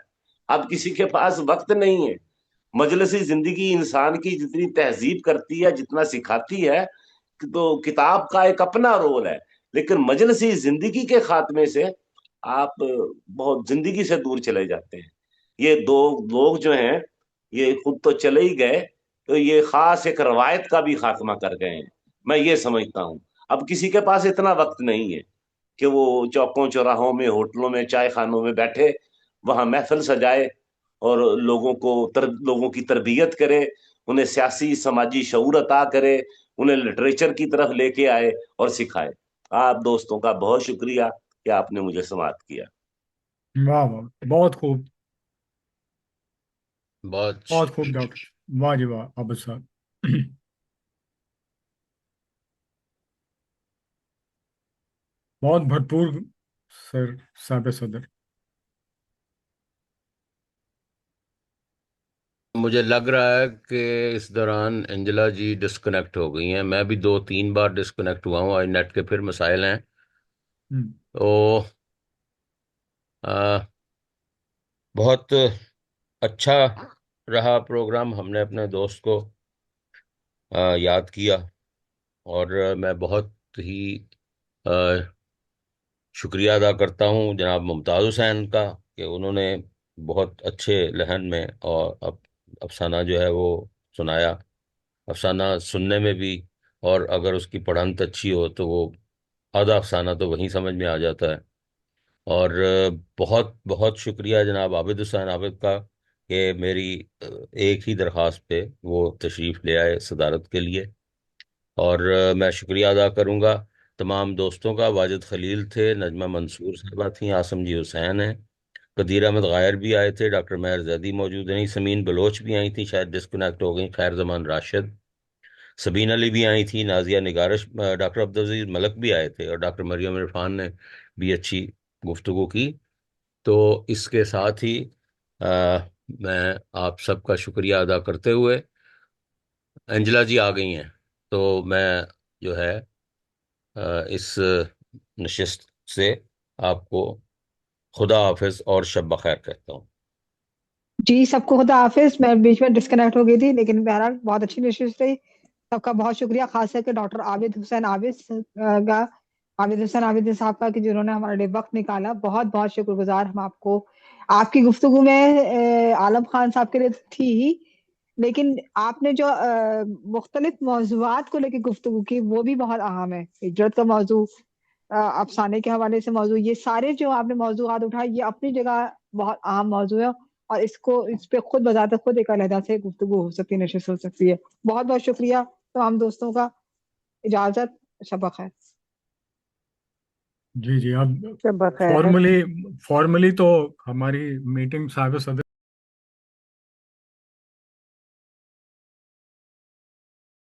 اب کسی کے پاس وقت نہیں ہے. مجلسی زندگی انسان کی جتنی تہذیب کرتی ہے، جتنا سکھاتی ہے، تو کتاب کا ایک اپنا رول ہے، لیکن مجلسی زندگی کے خاتمے سے آپ بہت زندگی سے دور چلے جاتے ہیں. یہ دو لوگ جو ہیں یہ خود تو چلے ہی گئے، تو یہ خاص ایک روایت کا بھی خاتمہ کر گئے ہیں. میں یہ سمجھتا ہوں اب کسی کے پاس اتنا وقت نہیں ہے کہ وہ چوکوں چوراہوں میں، ہوٹلوں میں، چائے خانوں میں بیٹھے وہاں محفل سجائے اور لوگوں کی تربیت کرے، انہیں سیاسی سماجی شعور عطا کرے، انہیں لٹریچر کی طرف لے کے آئے اور سکھائے. آپ دوستوں کا بہت شکریہ کہ آپ نے مجھے سماعت کیا. واہ واہ، بہت خوب، بہت بہت خوب ڈاکٹر، واہ جی واہ عابد صاحب. بہت بھرپور سر، صاحب صدر. مجھے لگ رہا ہے کہ اس دوران انجلا جی ڈسکنیکٹ ہو گئی ہیں. میں بھی 2-3 بار ڈسکنیکٹ ہوا ہوں، آج نیٹ کے پھر مسائل ہیں. تو بہت اچھا رہا پروگرام. ہم نے اپنے دوست کو یاد کیا، اور میں بہت ہی شکریہ ادا کرتا ہوں جناب ممتاز حسین کا کہ انہوں نے بہت اچھے لہن میں اور افسانہ جو ہے وہ سنایا. افسانہ سننے میں بھی، اور اگر اس کی پڑھنت اچھی ہو تو وہ آدھا افسانہ تو وہیں سمجھ میں آ جاتا ہے. اور بہت بہت شکریہ جناب عابد حسین عابد کا کہ میری ایک ہی درخواست پہ وہ تشریف لے آئے صدارت کے لیے. اور میں شکریہ ادا کروں گا تمام دوستوں کا. واجد خلیل تھے، نجمہ منصور صاحبہ تھیں، عاصم جی حسین ہیں، قدیر احمد غائر بھی آئے تھے، ڈاکٹر مہر زیدی موجود ہیں، سمین بلوچ بھی آئی تھیں، شاید ڈسکنیکٹ ہو گئیں، خیر زمان راشد، سبین علی بھی آئی تھی، نازیہ نگارش، ڈاکٹر عبدالعزیز ملک بھی آئے تھے، اور ڈاکٹر مریم عرفان نے بھی اچھی گفتگو کی. تو اس کے ساتھ ہی میں آپ سب کا شکریہ ادا کرتے ہوئے، انجلا جی آ گئی ہیں تو میں جو ہے اس نشست سے آپ کو خدا حافظ اور شب بخیر کہتا ہوں. جی سب کو خدا حافظ. میں بیچ میں ڈسکنیکٹ ہو گئی تھی، لیکن بہرحال بہت اچھی نشست رہی. سب کا بہت شکریہ، خاص کر کے ڈاکٹر عابد حسین عابد صاحب کا کہ جنہوں نے ہمارے لیے وقت نکالا. بہت بہت شکر گزار ہم آپ کو. آپ کی گفتگو میں عالم خان صاحب کے لیے تھی ہی، لیکن آپ نے جو مختلف موضوعات کو لے کے گفتگو کی وہ بھی بہت اہم ہے. ہجرت کا موضوع، افسانے کے حوالے سے موضوع، یہ سارے جو آپ نے موضوعات اٹھائے یہ اپنی جگہ بہت اہم موضوع ہے، اور اس پہ خود بذات خود ایک علیحدہ سے گفتگو ہو سکتی ہے، نشست ہو سکتی ہے. بہت بہت شکریہ تمام دوستوں کا. اجازت، شب بخیر. جی اب شب بخیر. فارملی تو ہماری میٹنگ صاحب صدر